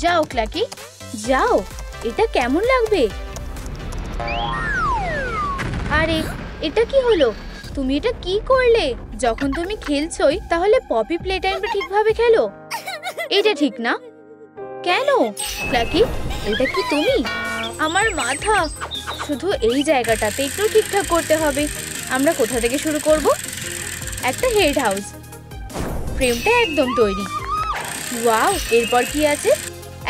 যাও ক্ল্যাকি, যাও। এটা কেমন লাগবে? আরে এটা কি হলো? তুমি এটা কি করলে? যখন তুমি খেলছোই তাহলে পপি প্লে টাইমটা ঠিকভাবে খেলো। এটা ঠিক না। কেন ক্ল্যাকি, এটা কি তুমি? আমার মাথা। শুধু এই জায়গাটাতে একটু ঠিকঠাক করতে হবে। আমরা কোথা থেকে শুরু করব? একটা হেড হাউস। ফ্রেমটা একদম তৈরি। ওয়াও, এরপর কি আছে?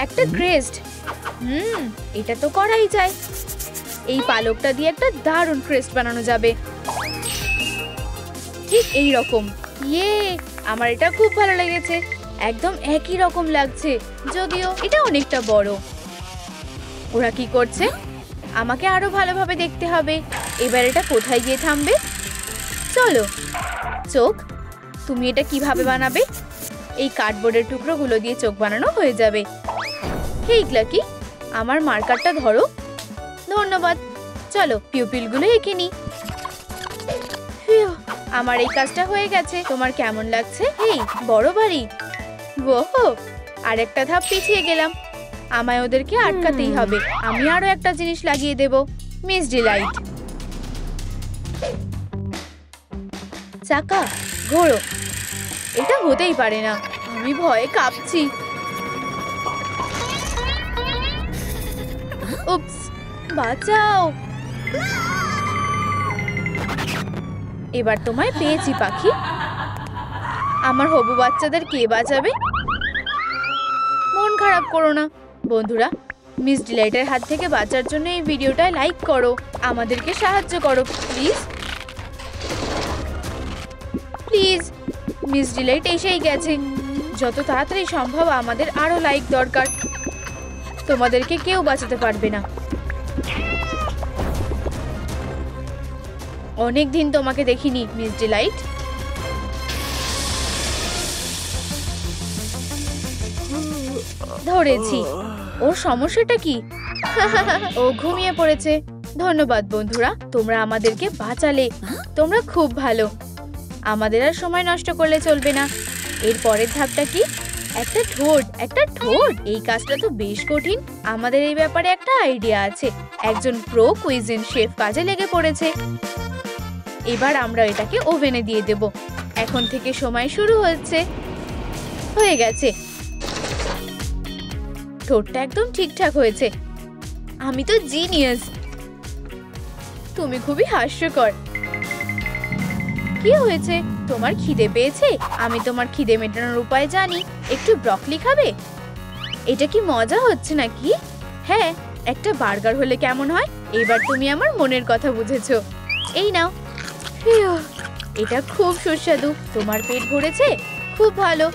একটা ক্রেস্ট। এটা তো করাই যায়। এই পালকটা দিয়ে একটা দারুণ ক্রেস্ট বানানো যাবে, ঠিক এই রকম। ইয়ে, আমার এটা খুব ভালো লেগেছে। একদম একই রকম লাগছে, যদিও এটা অনেকটা বড়। ওরা কি করছে? আমাকে আরো ভালোভাবে দেখতে হবে। এবার এটা কোথায় গিয়ে থামবে? চলো। চোখ, তুমি এটা কিভাবে বানাবে? এই কার্ডবোর্ডের টুকরোগুলো দিয়ে চোখ বানানো হয়ে যাবে। হেই ক্ল্যাকি, আমার মার্কারটা ধরো। ধন্যবাদ। চলো পিউপিলগুলো এঁকে নি। আমার এই কাজটা হয়ে গেছে। তোমার কেমন লাগছে? হেই, বড় বাড়ি। ওহো, আরেকটা ধাপ পিছিয়ে গেলাম। আমায় ওদেরকে আটকাতেই হবে। আমি আরো একটা জিনিস লাগিয়ে দেব, মিস ডিলাইট। চাকা ঘোরো। এটা হতেই পারে না, আমি ভয়ে কাঁপছি। উপস, বাঁচাও। এবার তোমায় পেয়েছি পাখি। আমার হবু বাচ্চাদের কে বাঁচাবে? মন খারাপ করো না বন্ধুরা। মিস ডিলাইটের হাত থেকে বাঁচার জন্য এই ভিডিওটায় লাইক করো। আমাদেরকে সাহায্য করো প্লিজ প্লিজ। মিস ডিলাইট এসেই গেছে। যত তাড়াতাড়ি সম্ভব আমাদের আরো লাইক দরকার। তোমাদেরকে কেউ বাঁচাতে পারবে না। অনেক দিন তোমাকে দেখিনি মিস ডিলাইট। ধরেছি। ওর সমস্যাটা কি? ও ঘুমিয়ে পড়েছে। ধন্যবাদ বন্ধুরা, তোমরা আমাদেরকে বাঁচালে। তোমরা খুব ভালো। আমাদের আর সময় নষ্ট করলে চলবে না। এর পরের ধাপটা কি? একটা ঠোঁট। একটা ঠোঁট, এই কাজটা তো বেশ কঠিন। আমাদের এই ব্যাপারে একটা আইডিয়া আছে। একজন প্রো কুইজিন শেফ কাজে লেগে পড়েছে। এবার আমরা এটাকে ওভেনে দিয়ে দেব। এখন থেকে সময় শুরু হচ্ছে। হয়ে গেছে। ঠোঁটটা একদম ঠিকঠাক হয়েছে। আমি তো জিনিয়াস। তুমি খুবই হাস্যকর। কি হয়েছে? তোমার খিদে পেয়েছে? আমি তোমার খিদে মেটানোর উপায় জানি। একটু ব্রকলি খাবে? এটা কি মজা হচ্ছে নাকি? হ্যাঁ, একটা বার্গার হলে কেমন হয়? এবার তুমি আমার মনের কথা বুঝেছো। এই নাও। এটা খুব সুস্বাদু। তোমার পেট ভরেছে? খুব ভালো।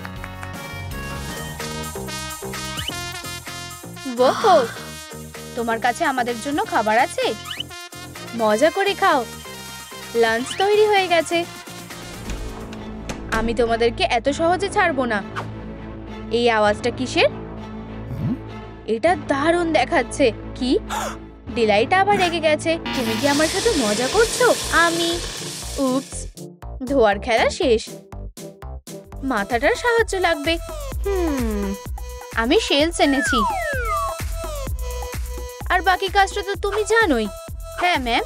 ওহো, তোমার কাছে আমাদের জন্য খাবার আছে? মজা করে খাও। লাঞ্চ তৈরি হয়ে গেছে। আমি তোমাদেরকে এত সহজে ছাড়বো না। এই আওয়াজটা কিসের? এটা দারুণ দেখাচ্ছে। কি? ডিলাইট আবার রেগে গেছে। তুমি কি আমার সাথে মজা করছো? উপস, ধোয়ার খেলা শেষ। মাথাটার সাহায্য লাগবে। আমি শেলস এনেছি। আর বাকি কাজটা তো তুমি জানোই। হ্যাঁ ম্যাম।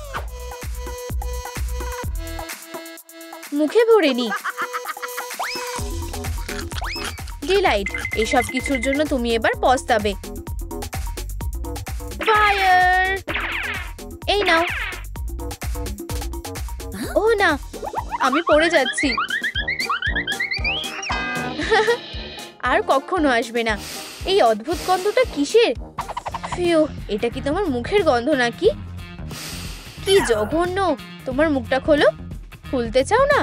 মুখে ভরে নি। ডিলাইট, এসব কিছুর জন্য তুমি এবার পস্তাবে। ফায়ার! এই নাও। ও না, আমি পড়ে যাচ্ছি। আর কখনো আসবে না। এই অদ্ভুত গন্ধটা কিসের? ফিউ, এটা কি তোমার মুখের গন্ধ নাকি? কি জঘন্য। তোমার মুখটা খোলো। খুলতে চাও না?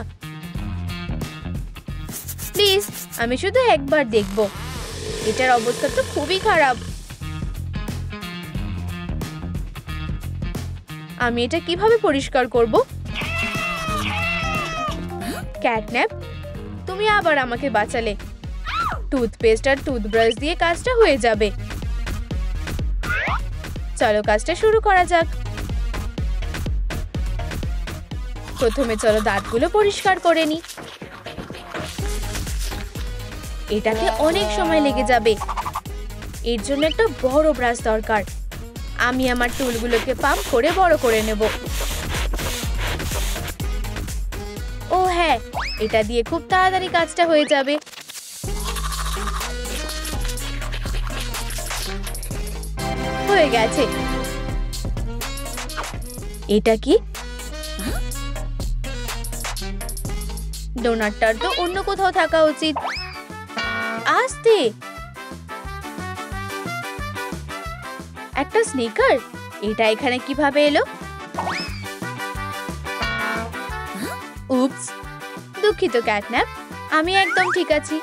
প্লিজ, আমি শুধু একবার দেখব। এটার অবস্থা তো খুবই খারাপ। আমি এটা কিভাবে পরিষ্কার করব? ক্যাটন্যাপ, তুমি আবার আমাকে বাঁচালে। টুথপেস্ট আর টুথব্রাশ দিয়ে কাজটা হয়ে যাবে। চলো কাজটা শুরু করা যাক। প্রথমে চলো দাঁতগুলো পরিষ্কার করে নি। এটাতে অনেক সময় লেগে যাবে। এর জন্য একটা বড় ব্রাশ দরকার। আমি আমার টুলগুলোকে পাম্প করে বড় করে নেব। ও হ্যাঁ, এটা দিয়ে খুব তাড়াতাড়ি কাজটা হয়ে যাবে। হয়ে গেছে। এটা কি? ডোনাটটার তো অন্য কোথাও থাকা উচিত। আস্তে। একটা স্নিকার, এটা এখানে কিভাবে এলো? উপস, দুঃখিত ক্যাটন্যাপ, আমি একদম ঠিক আছি।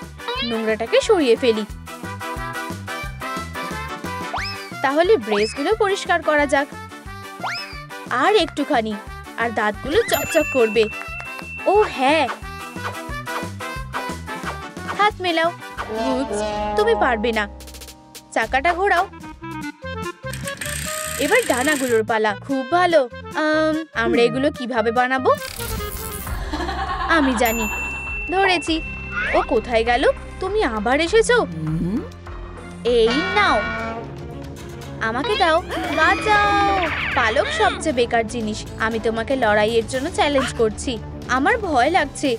নোংরাটাকে সরিয়ে ফেলি। তাহলে ব্রেসগুলো পরিষ্কার করা যাক। আর একটুখানি, আর দাঁতগুলো চকচক করবে। ও হ্যাঁ, হাত মেলাও। উপস, তুমি পারবে না। চাকাটা ঘোরাও। এবার ডানাগুলোর পালা। খুব ভালো। আমরা এগুলো কিভাবে বানাবো? আমি জানি, ধরেছি। ও কোথায় গেল? তুমি আবার এসেছো? এই নাও, আমাকে দাও। বাঁচাও। পালক সবচেয়ে বেকার জিনিস। আমি তোমাকে লড়াইয়ের জন্য চ্যালেঞ্জ করছি। আমার ভয় লাগছে।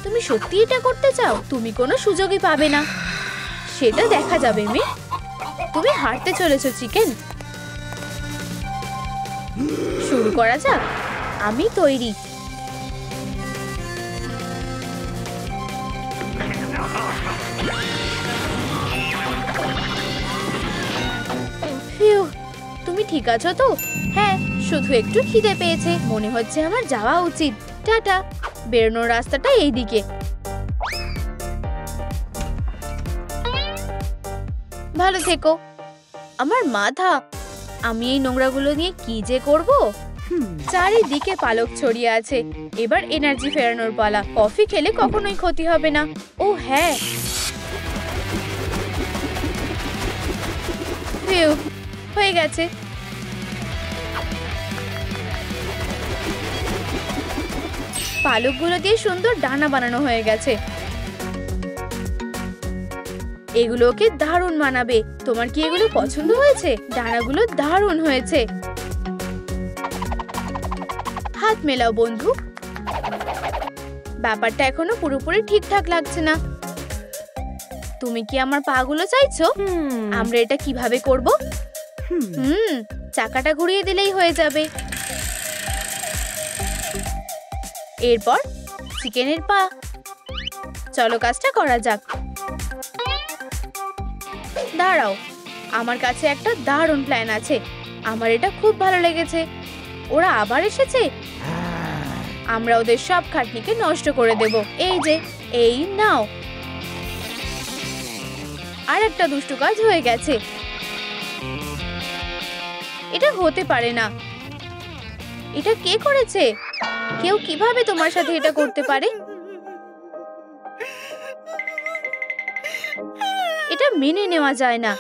তুমি সত্যি এটা করতে চাও? তুমি কোনো সুযোগই পাবে না। সেটা দেখা যাবে মেয়ে। তুমি হারতে চলেছো চিকেন। শুরু করা যাক। আমি তৈরি। তুমি ঠিক আছো তো? হ্যাঁ, শুধু একটু খিদে পেয়েছে। মনে হচ্ছে আমার যাওয়া উচিত। টাটা। বেরোনোর রাস্তাটা এইদিকে। ভালো থেকো। আমার মাথা। আমি এই নোংরাগুলো নিয়ে কি যে করব? চারিদিকে পালক ছড়িয়ে আছে। এবার এনার্জি ফেরানোর পালা। কফি খেলে কখনোই ক্ষতি হবে না। ও হ্যাঁ, হয়ে গেছে। পালকগুলো দিয়ে সুন্দর ডানা বানানো হয়ে গেছে। এগুলোকে দারুণ মানাবে। তোমার কি এগুলো পছন্দ হয়েছে? ডানাগুলো দারুণ হয়েছে। হাত মেলাও বন্ধু। ব্যাপারটা এখনো পুরোপুরি ঠিকঠাক লাগছে না। তুমি কি আমার পাগুলো চাইছো? আমরা এটা কিভাবে করব? চাকাটা ঘুরিয়ে দিলেই হয়ে যাবে। এরপর চিকেনের পা। চলো কাজটা করা যাক। দাঁড়াও, আমার কাছে একটা দারুণ প্ল্যান আছে। আমার এটা খুব ভালো লেগেছে। ওরা আবার এসেছে। আমরা ওদের সব খাটনিকে নষ্ট করে দেব। এই যে, এই নাও। আর একটা দুষ্টু কাজ হয়ে গেছে। এটা হতে পারে না। এটা কে করেছে? কেউ কিভাবে তোমার সাথে এটা করতে পারে? এটা মেনে নেওয়া যায় না।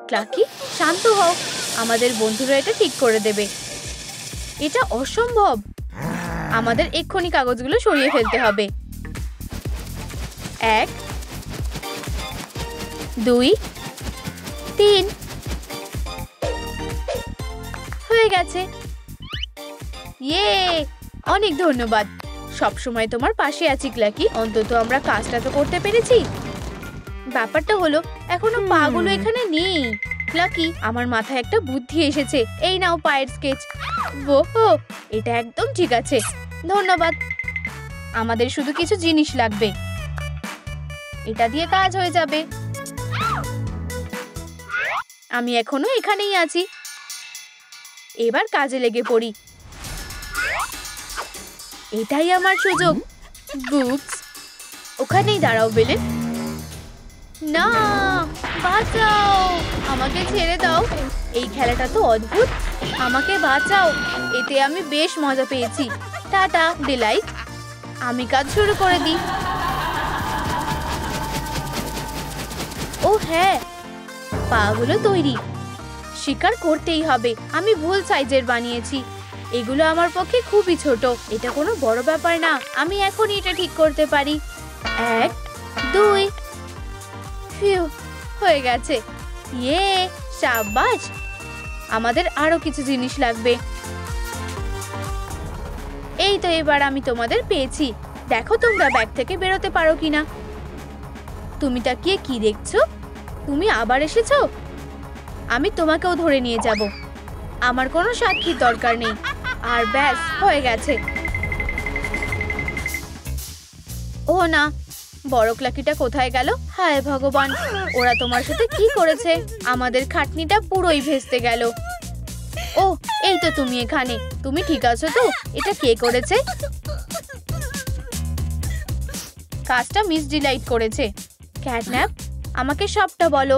ক্লাকি, শান্ত হও। আমাদের বন্ধুরা এটা ঠিক করে দেবে। এটা অসম্ভব। আমাদের এক্ষুনি কাগজগুলো সরিয়ে ফেলতে হবে। 1 2 3 হয়ে গেছে। ইয়ে, অনেক ধন্যবাদ। সবসময় তোমার পাশে আছি ক্লাকি। অন্তত আমরা কাজটা তো করতে পেরেছি। ব্যাপারটা হলো এখনো পাগুলো এখানে নেই। ক্লাকি, আমার মাথায় একটা বুদ্ধি এসেছে। এই নাও পায়ের স্কেচ। ওহো, এটা একদম ঠিক আছে। ধন্যবাদ। আমাদের শুধু কিছু জিনিস লাগবে। এটা দিয়ে কাজ হয়ে যাবে। আমি এখনো এখানেই আছি। এবার কাজে লেগে পড়ি। এটাই আমার সুযোগ। বুপস, ওখানেই দাঁড়াও বেলেন। না, বাঁচাও। আমাকে ছেড়ে দাও। এই খেলাটা তো অদ্ভুত। আমাকে বাঁচাও। এতে আমি বেশ মজা পেয়েছি। টাটা ডিলাইট। আমি কাজ শুরু করে দিই। ও হ্যাঁ, পাগুলো তৈরি। স্বীকার করতেই হবে, আমি ভুল সাইজের বানিয়েছি। এগুলো আমার পক্ষে খুবই ছোট। এটা কোনো বড় ব্যাপার না। আমি এখনই এটা ঠিক করতে পারি। 1 2 ফিউ, হয়ে গেছে। ইয়ে, শাবাশ। আমাদের আরো কিছু জিনিস লাগবে। এই তো এবার আমি তোমাদের পেয়েছি। দেখো তোমরা ব্যাগ থেকে বেরোতে পারো কিনা। তুমি তাকিয়ে কি দেখছো? তুমি আবার এসেছো? আমি তোমাকেও ধরে নিয়ে যাব। আমার কোনো সাক্ষীর দরকার নেই। আর ব্যাস, হয়ে গেছে। ও না, বড় ক্লাকিটা কোথায় গেল? হায় ভগবান, ওরা তোমার সাথে কি করেছে? আমাদের খাটনিটা পুরোই ভেস্তে গেল। ও, এই তো তুমি এখানে। তুমি ঠিক আছো তো? এটা কে করেছে? কাজটা মিস ডিলাইট করেছে। ক্যাটন্যাপ, আমাকে সবটা বলো।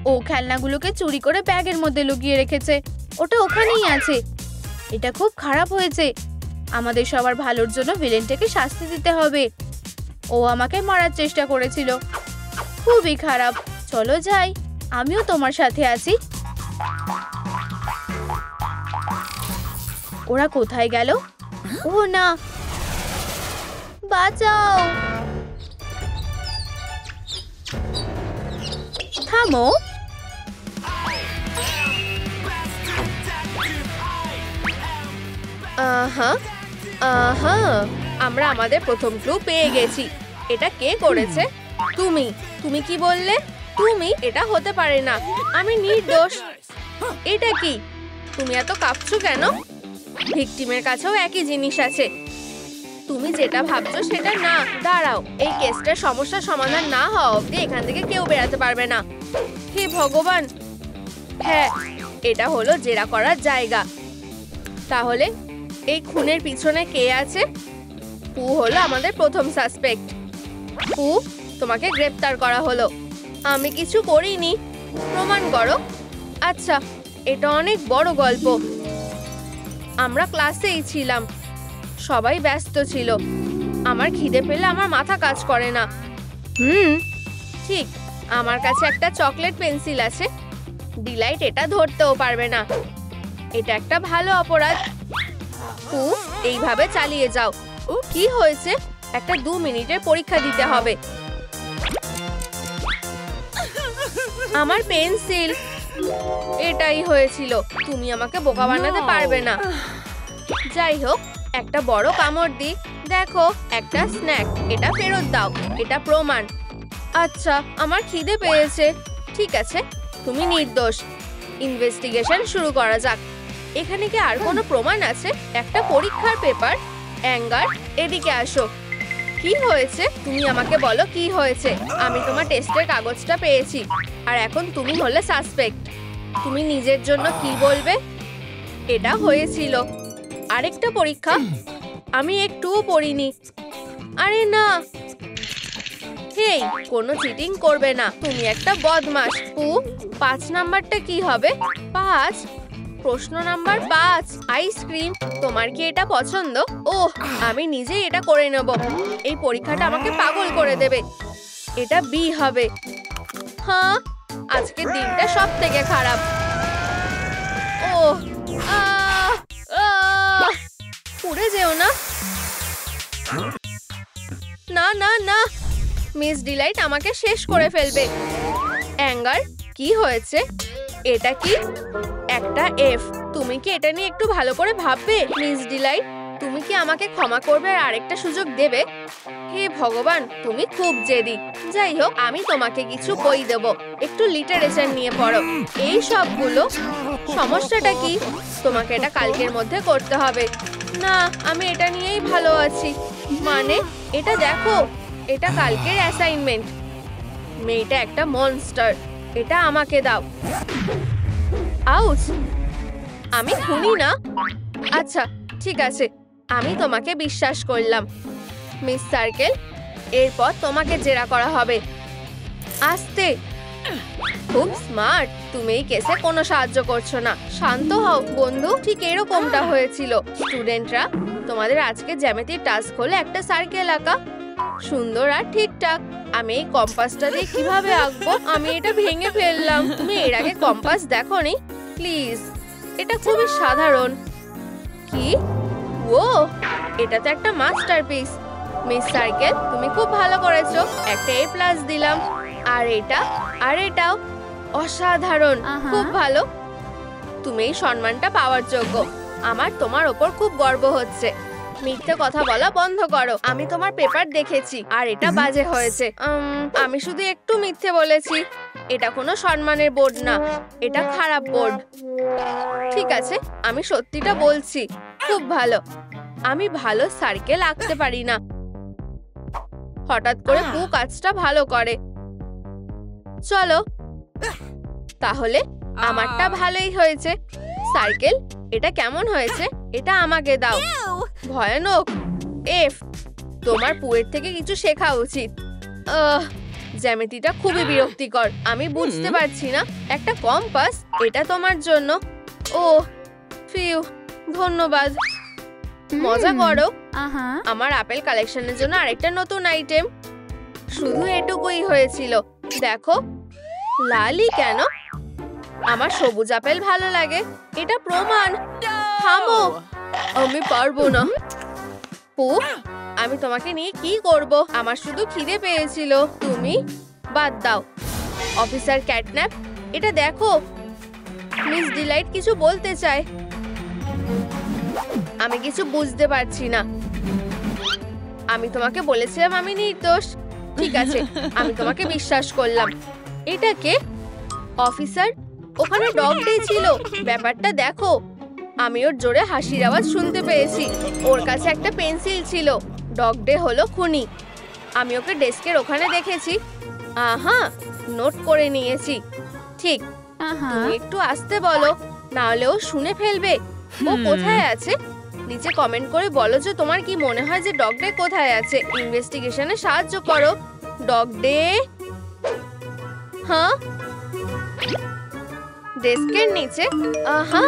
ও খেলনাগুলোকে চুরি করে ব্যাগের মধ্যে লুকিয়ে রেখেছে। ওটা ওখানেই আছে। এটা খুব খারাপ হয়েছে। আমাদের সবার ভালোর জন্য ভিলেনটাকে শাস্তি দিতে হবে। ও আমাকে মারার চেষ্টা করেছিল। খুবই খারাপ। চলো যাই, আমিও তোমার সাথে আছি। ওরা কোথায় গেল? ও না, বাঁচাও। থামো। আমরা আমাদের প্রথম ক্লু পেয়ে গেছি। এটা কে করেছে? তুমি। তুমি কি বললে? তুমি? এটা হতে পারে না, আমি নির্দোষ। এটা কি? তুমি এত কাঁপছো কেন? ভিকটিমের কাছেও একই জিনিস আছে। তুমি যেটা ভাবছো সেটা না। দাঁড়াও, এই কেসটার সমস্যার সমাধান না হওয়া অবধি এখান থেকে কেউ বেরাতে পারবে না। হে ভগবান! হ্যাঁ, এটা হলো জেরা করার জায়গা। তাহলে এই খুনের পিছনে কে আছে? পু হলো আমাদের প্রথম সাসপেক্ট। পু, তোমাকে গ্রেপ্তার করা হলো। আমি কিছু করিনি, প্রমাণ করো। আচ্ছা, এটা অনেক বড় গল্প। আমরা ক্লাসেই ছিলাম, সবাই ব্যস্ত ছিল। আমার খিদে পেলে আমার মাথা কাজ করে না। ঠিক, আমার কাছে একটা চকলেট পেন্সিল আছে। ডিলাইট এটা ধরতেও পারবে না। এটা একটা ভালো অপরাধ। এইভাবে চালিয়ে যাও। কি হয়েছে? একটা 2 মিনিটের পরীক্ষা দিতে হবে। আমার পেন্সিল। এটাই হয়েছিল। তুমি আমাকে বোকা বানাতে পারবে না। যাই হোক, একটা বড় কামড় দি। দেখো, একটা স্ন্যাক। এটা ফেরত দাও। এটা প্রমাণ। আচ্ছা, আমার খিদে পেয়েছে। ঠিক আছে, তুমি নির্দোষ। ইনভেস্টিগেশন শুরু করা যাক। এখানে কি আর কোনো প্রমাণ আছে? একটা পরীক্ষার পেপার। অ্যাঙ্গার, এদিকে আসো। কি হয়েছে? তুমি আমাকে বলো কি হয়েছে। আমি তোমার টেস্টের কাগজটা পেয়েছি, আর এখন তুমি হলে সাসপেক্ট। তুমি নিজের জন্য কি বলবে? এটা হয়েছিল। আরেকটা পরীক্ষা? আমি একটুও পড়িনি। আরে না, হেই, কোনো চিটিং করবে না। তুমি একটা বদমাশ। 5 নাম্বারটা কি হবে? 5? প্রশ্ন নাম্বার 5, আইসক্রিম। তোমার কি এটা পছন্দ? ওহ, আমি নিজেই এটা করে নেব। এই পরীক্ষাটা আমাকে পাগল করে দেবে। এটা বি হবে। হ্যাঁ, আজকের দিনটা সব থেকে খারাপ। ওহ, পুড়ে যেও না। না না না, মিস ডিলাইট আমাকে শেষ করে ফেলবে। অ্যাঙ্গার, কি হয়েছে? এটা কি? একটা এফ। তুমি কি এটা নিয়ে একটু ভালো করে ভাববে? মিস ডিলাইট, তুমি কি আমাকে ক্ষমা করবে আর আরেকটা সুযোগ দেবে? হে ভগবান, তুমি খুব জেদি। যাই হোক, আমি তোমাকে কিছু বই দেব। একটু লিটারেচার নিয়ে পড়ো। এই সবগুলো। সমস্যাটা কি? তোমাকে এটা কালকের মধ্যে করতে হবে। না, আমি এটা নিয়েই ভালো আছি। মানে, এটা দেখো, এটা কালকের অ্যাসাইনমেন্ট। মেয়েটা একটা মনস্টার। এটা আমাকে দাও। আউচ! আমি খুনি না। আচ্ছা, ঠিক আছে, আমি তোমাকে বিশ্বাস করলাম। মিস সার্কেল, এরপর তোমাকে জেরা করা হবে। আস্তে। খুব স্মার্ট। তুমি এই কেসে কোনো সাহায্য করছো না। শান্ত হও বন্ধু। ঠিক এরকমটা হয়েছিল। স্টুডেন্টরা, তোমাদের আজকে জ্যামিতির টাস্ক হলো একটা সার্কেল আঁকা। সুন্দর আর ঠিকঠাক। আমি এই কম্পাসটা দিয়ে কিভাবে আঁকবো? আমি এটা ভেঙে ফেললাম। তুমি এর আগে কম্পাস দেখোনি? প্লিজ, এটা খুবই সাধারণ। কি? ও, এটা তো একটা মাস্টারপিস। মিস সার্কেল, তুমি খুব ভালো করেছো। একটা A+ দিলাম। আর এটা আর এটাও অসাধারণ, খুব ভালো। তুমি এই সম্মানটা পাওয়ার যোগ্য। আমার তোমার ওপর খুব গর্ব হচ্ছে। মিথ্যে কথা বলা বন্ধ করো। আমি তোমার পেপার দেখেছি আর এটা বাজে হয়েছে। আমি শুধু একটু মিথ্যে বলেছি। এটা কোনো সম্মানের বোর্ড না, এটা খারাপ বোর্ড। ঠিক আছে, আমি সত্যিটা বলছি। খুব ভালো। আমি ভালো সার্কেল আঁকতে পারি না। হঠাৎ করে পু কাজটা ভালো করে। চলো তাহলে আমারটা ভালোই হয়েছে। সার্কেল, এটা কেমন হয়েছে? এটা আমাকে দাও। ভয়ানক। এফ, তোমার পুয়ের থেকে কিছু শেখা উচিত। জ্যামিতিটা খুবই বিরক্তিকর। আমি বুঝতে পারছি না। একটা কম্পাস, এটা তোমার জন্য। ও ফিউ, ধন্যবাদ। মজা করো। আমার আপেল কালেকশনের জন্য আরেকটা নতুন আইটেম। শুধু এটুকুই হয়েছিল। দেখো, লালই কেন? আমার সবুজ আপেল ভালো লাগে। এটা প্রমাণ। থামো, আমি পারবো না। পু, আমি তোমাকে নিয়ে কি করব? আমার শুধু খিদে পেয়েছিল। তুমি বাদ দাও। অফিসার ক্যাটন্যাপ, এটা দেখো। মিস ডিলাইট কিছু বলতে চায়। আমি কিছু বুঝতে পারছি না। আমি তোমাকে বলেছিলাম আমি নির্দোষ। ঠিক আছে, আমি তোমাকে বিশ্বাস করলাম। এটা কে? অফিসার, ওখানে ডগ ডে ছিল। ব্যাপারটা দেখো। আমি ওর জোরে হাসির আওয়াজ শুনতে পেয়েছি। ওর কাছে একটা পেন্সিল ছিল। ডগ ডে হলো খুনি। আমি ওকে ডেস্কের ওখানে দেখেছি। আহা, নোট করে নিয়েছি। ঠিক, তুমি একটু আসতে বলো, না হলে ও শুনে ফেলবে। ও কোথায় আছে? নিচে কমেন্ট করে বলো যে তোমার কি মনে হয় যে ডগ ডে কোথায় আছে। ইনভেস্টিগেশনে সাহায্য করো। ডগ ডে, হ্যাঁ, ডেস্কের নিচে। আহা,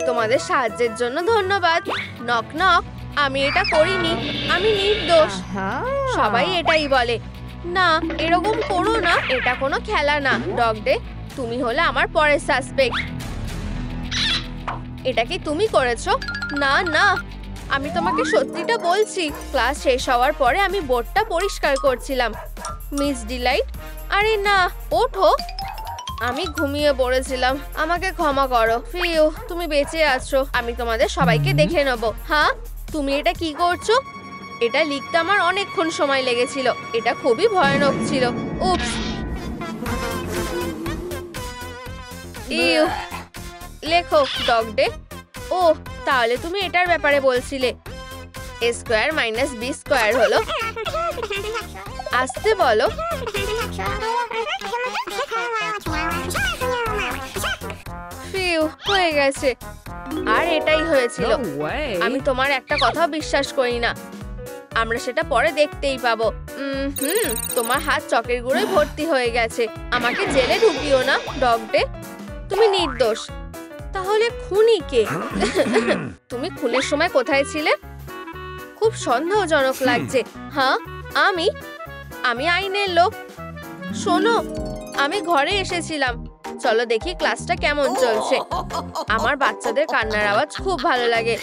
তোমাদের সাহায্যের জন্য ধন্যবাদ। নক নক, আমি এটা করিনি। আমি নির্দোষ। সবাই এটাই বলে। না, এরকম করো না। এটা কোনো খেলা না। ডগ ডে, তুমি হলে আমার পরের সাসপেক্ট। এটা কি তুমি করেছো? না না, আমি তোমাকে সত্যিটা বলছি। ক্লাস শেষ হওয়ার পরে আমি বোর্ডটা পরিষ্কার করছিলাম। মিস ডিলাইট, আরে না, ওঠো। আমি ঘুমিয়ে পড়েছিলাম। আমাকে ক্ষমা করো। ফিউ, তুমি বেঁচে আছো। আমি তোমাদের সবাইকে দেখে নেব। হ্যাঁ, তুমি এটা কি করছো? এটা লিখতে আমার অনেকক্ষণ সময় লেগেছিল। এটা খুবই ভয়ানক ছিল। উপস। ইউ, লেখো ডগ ডে। ও, তাহলে তুমি এটার ব্যাপারে বলছিলে। এ স্কোয়ার মাইনাস বি স্কোয়ার হলো। আসতে বলো। ফিউ, হয়ে গেছে। আর এটাই হয়েছিল। আমি তোমার একটা কথা বিশ্বাস করি না। আমরা সেটা পরে দেখতেই পাবো। তোমার হাত চকের গুঁড়োয় ভর্তি হয়ে গেছে। আমাকে জেলে ঢুকিও না ডগ ডে। তুমি নির্দোষ। তাহলে খুনি কে? তুমি খুনের সময় কোথায় ছিলে? খুব সন্দেহজনক লাগছে। হ্যাঁ, আমি আইনের লোক। শোনো, আমি ঘরে এসেছিলাম। চলো দেখি ক্লাসটা কেমন চলছে। আমার বাচ্চাদের কান্নার আওয়াজ খুব ভালো লাগে।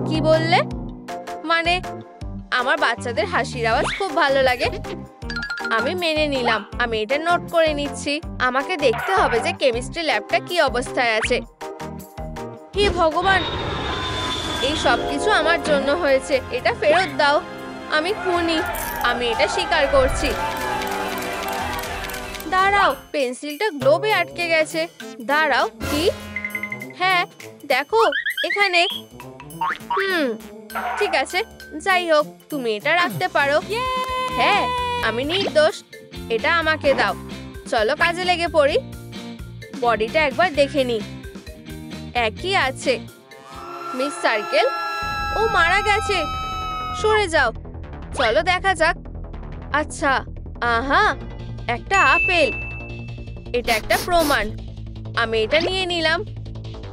কি বললে? মানে আমার বাচ্চাদের হাসির আওয়াজ খুব ভালো লাগে। আমি মেনে নিলাম। আমি এটা নোট করে নিচ্ছি। আমাকে দেখতে হবে যে কেমিস্ট্রি ল্যাবটা কি অবস্থায় আছে। হে ভগবান, এই সব কিছু আমার জন্য হয়েছে। এটা ফেরত দাও। আমি খুনি। আমি এটা স্বীকার করছি। দাঁড়াও, পেন্সিলটা গ্লোবে আটকে গেছে। দাঁড়াও, কি? হ্যাঁ, দেখো এখানে। ঠিক আছে, যাই হোক, তুমি এটা রাখতে পারো। হ্যাঁ, আমি নির্দোষ। এটা আমাকে দাও। চলো কাজে লেগে পড়ি। বডিটা একবার দেখে নি। একই আছে। মিস সার্কেল, ও মারা গেছে। সরে যাও। চলো দেখা যাক। আচ্ছা, আহা, একটা আপেল। এটা একটা প্রমাণ। আমি এটা নিয়ে নিলাম।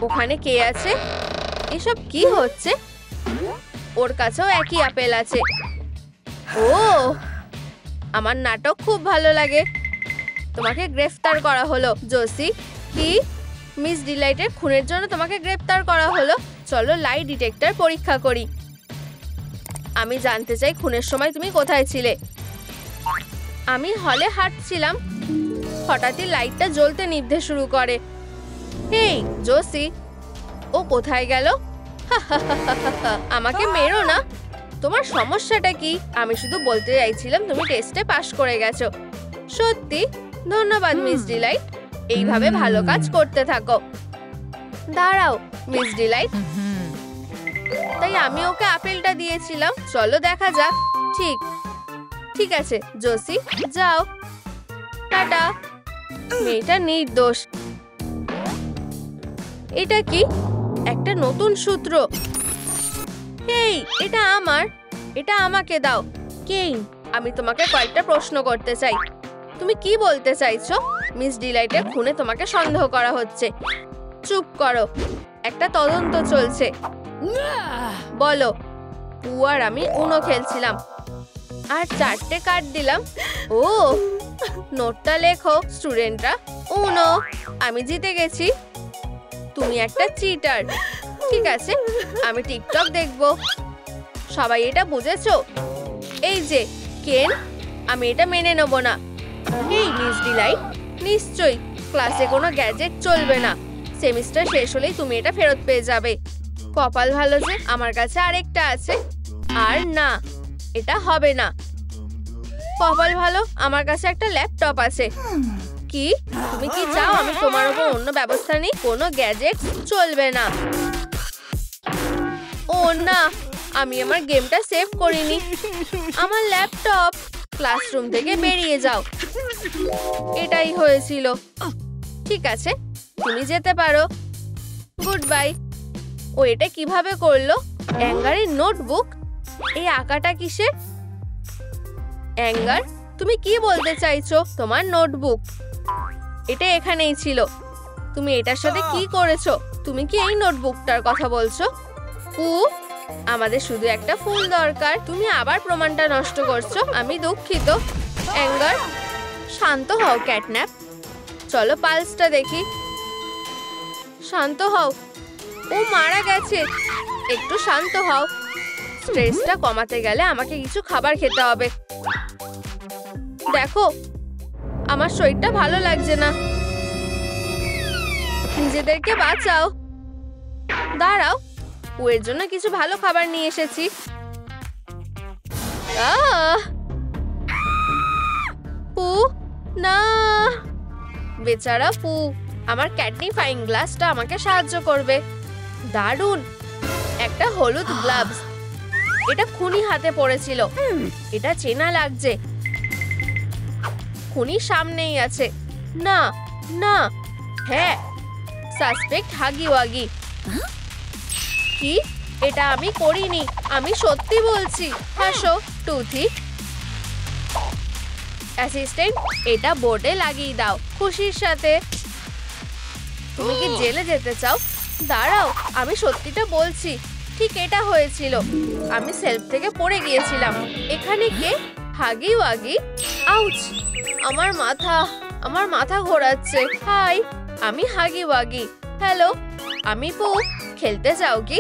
ওখানে কে আছে? এসব কি হচ্ছে? ওর কাছেও একই আপেল আছে। ও, আমার নাটক খুব ভালো লাগে। তোমাকে গ্রেফতার করা হলো জোসি। কি? মিস ডিলাইটের খুনের জন্য তোমাকে গ্রেফতার করা হলো। চলো লাই ডিটেক্টর পরীক্ষা করি। আমি জানতে চাই খুনের সময় তুমি কোথায় ছিলে? আমি হলে হাঁটছিলাম। হঠাৎই লাইটটা জ্বলতে নিভতে শুরু করে। হেই জোসি, ও কোথায় গেল? আমাকে মেরো না। তোমার সমস্যাটা কি? আমি শুধু বলতে চাইছিলাম তুমি টেস্টে পাশ করে গেছো। সত্যি? ধন্যবাদ মিস ডিলাইট। এইভাবে ভালো কাজ করতে থাকো। দাঁড়াও মিস ডিলাইট, তাই আমি ওকে আপেলটা দিয়েছিলাম। চলো দেখা যাক। ঠিক আছে জোসি, যাও। টাটা। মেয়েটা নির্দোষ। এটা কি? একটা নতুন সূত্র। এই এটা আমার, এটা আমাকে দাও। কেইন, আমি তোমাকে কয়েকটা প্রশ্ন করতে চাই। তুমি কি বলতে চাইছো? মিস ডিলাইটের খুনে তোমাকে সন্দেহ করা হচ্ছে। চুপ করো, একটা তদন্ত চলছে। বলো। পু আর আমি উনো খেলছিলাম আর 4টে কার্ড দিলাম। ও, নোটটা লেখো স্টুডেন্টরা। উনো, আমি জিতে গেছি। তুমি একটা চিটার। ঠিক আছে, আমি টিকটক দেখবো। সবাই এটা বুঝেছো? এই যে কেন, আমি এটা মেনে নেব না। এই মিস ডিলাইট, নিশ্চয়ই ক্লাসে কোনো গ্যাজেট চলবে না। সেমিস্টার শেষ হলেই তুমি এটা ফেরত পেয়ে যাবে। কপাল ভালো যে আমার কাছে আরেকটা আছে। আর না, এটা হবে না। কপাল ভালো, আমার কাছে একটা ল্যাপটপ আছে। কি তুমি কি চাও আমি তোমার উপর অন্য ব্যবস্থা নিই? কোনো গ্যাজেট চলবে না। ও না, আমি আমার গেমটা সেভ করিনি। আমার ল্যাপটপ। ক্লাসরুম থেকে বেরিয়ে যাও। এটাই হয়েছিল। ঠিক আছে, তুমি যেতে পারো। Good bye. ও এটা কিভাবে করলো? অ্যাঙ্গারের নোটবুক। এই আঁকাটা কিসের? অ্যাঙ্গার, তুমি কি বলতে চাইছো? তোমার নোটবুক এটা এখানেই ছিল। তুমি এটার সাথে কি করেছো? তুমি কি এই নোটবুকটার কথা বলছো? আমাদের শুধু একটা ফুল দরকার। তুমি আবার প্রমাণটা নষ্ট করছো। আমি দুঃখিত। অ্যাঙ্গার, শান্ত হও ক্যাটন্যাপ। চলো পালসটা দেখি। শান্ত হও। ও মারা গেছে। একটু শান্ত হও। স্ট্রেসটা কমাতে গেলে আমাকে কিছু খাবার খেতে হবে। দেখো, আমার শরীরটা ভালো লাগছে না। নিজেদেরকে বাঁচাও। দাঁড়াও, ওর জন্য কিছু ভালো খাবার নিয়ে এসেছি। পু, না। বেচারা পু। আমার ক্যাডনিফাইং গ্লাসটা আমাকে সাহায্য করবে। দারুণ, একটা হলুদ গ্লাভস। এটা খুনি হাতে পড়েছিল। এটা চেনা লাগছে। খুনি সামনেই আছে। না না, হ্যাঁ, সাসপেক্ট হাগি ওয়াগি। কি? এটা আমি করিনি। আমি সত্যি বলছি। হাসো টুথি। অ্যাসিস্ট্যান্ট, এটা বোর্ডে লাগিয়ে দাও খুশির সাথে। তুমি কি জেলে যেতে চাও? দাঁড়াও, আমি সত্যিটা বলছি। ঠিক এটা হয়েছিল। আমি সেলফ থেকে পড়ে গিয়েছিলাম। এখানে কে? হাগি ওয়াগি। আউচ, আমার মাথা ঘোরাচ্ছে। হাই, আমি হাগি ওয়াগি। হ্যালো, আমি পু। খেলতে চাও কি?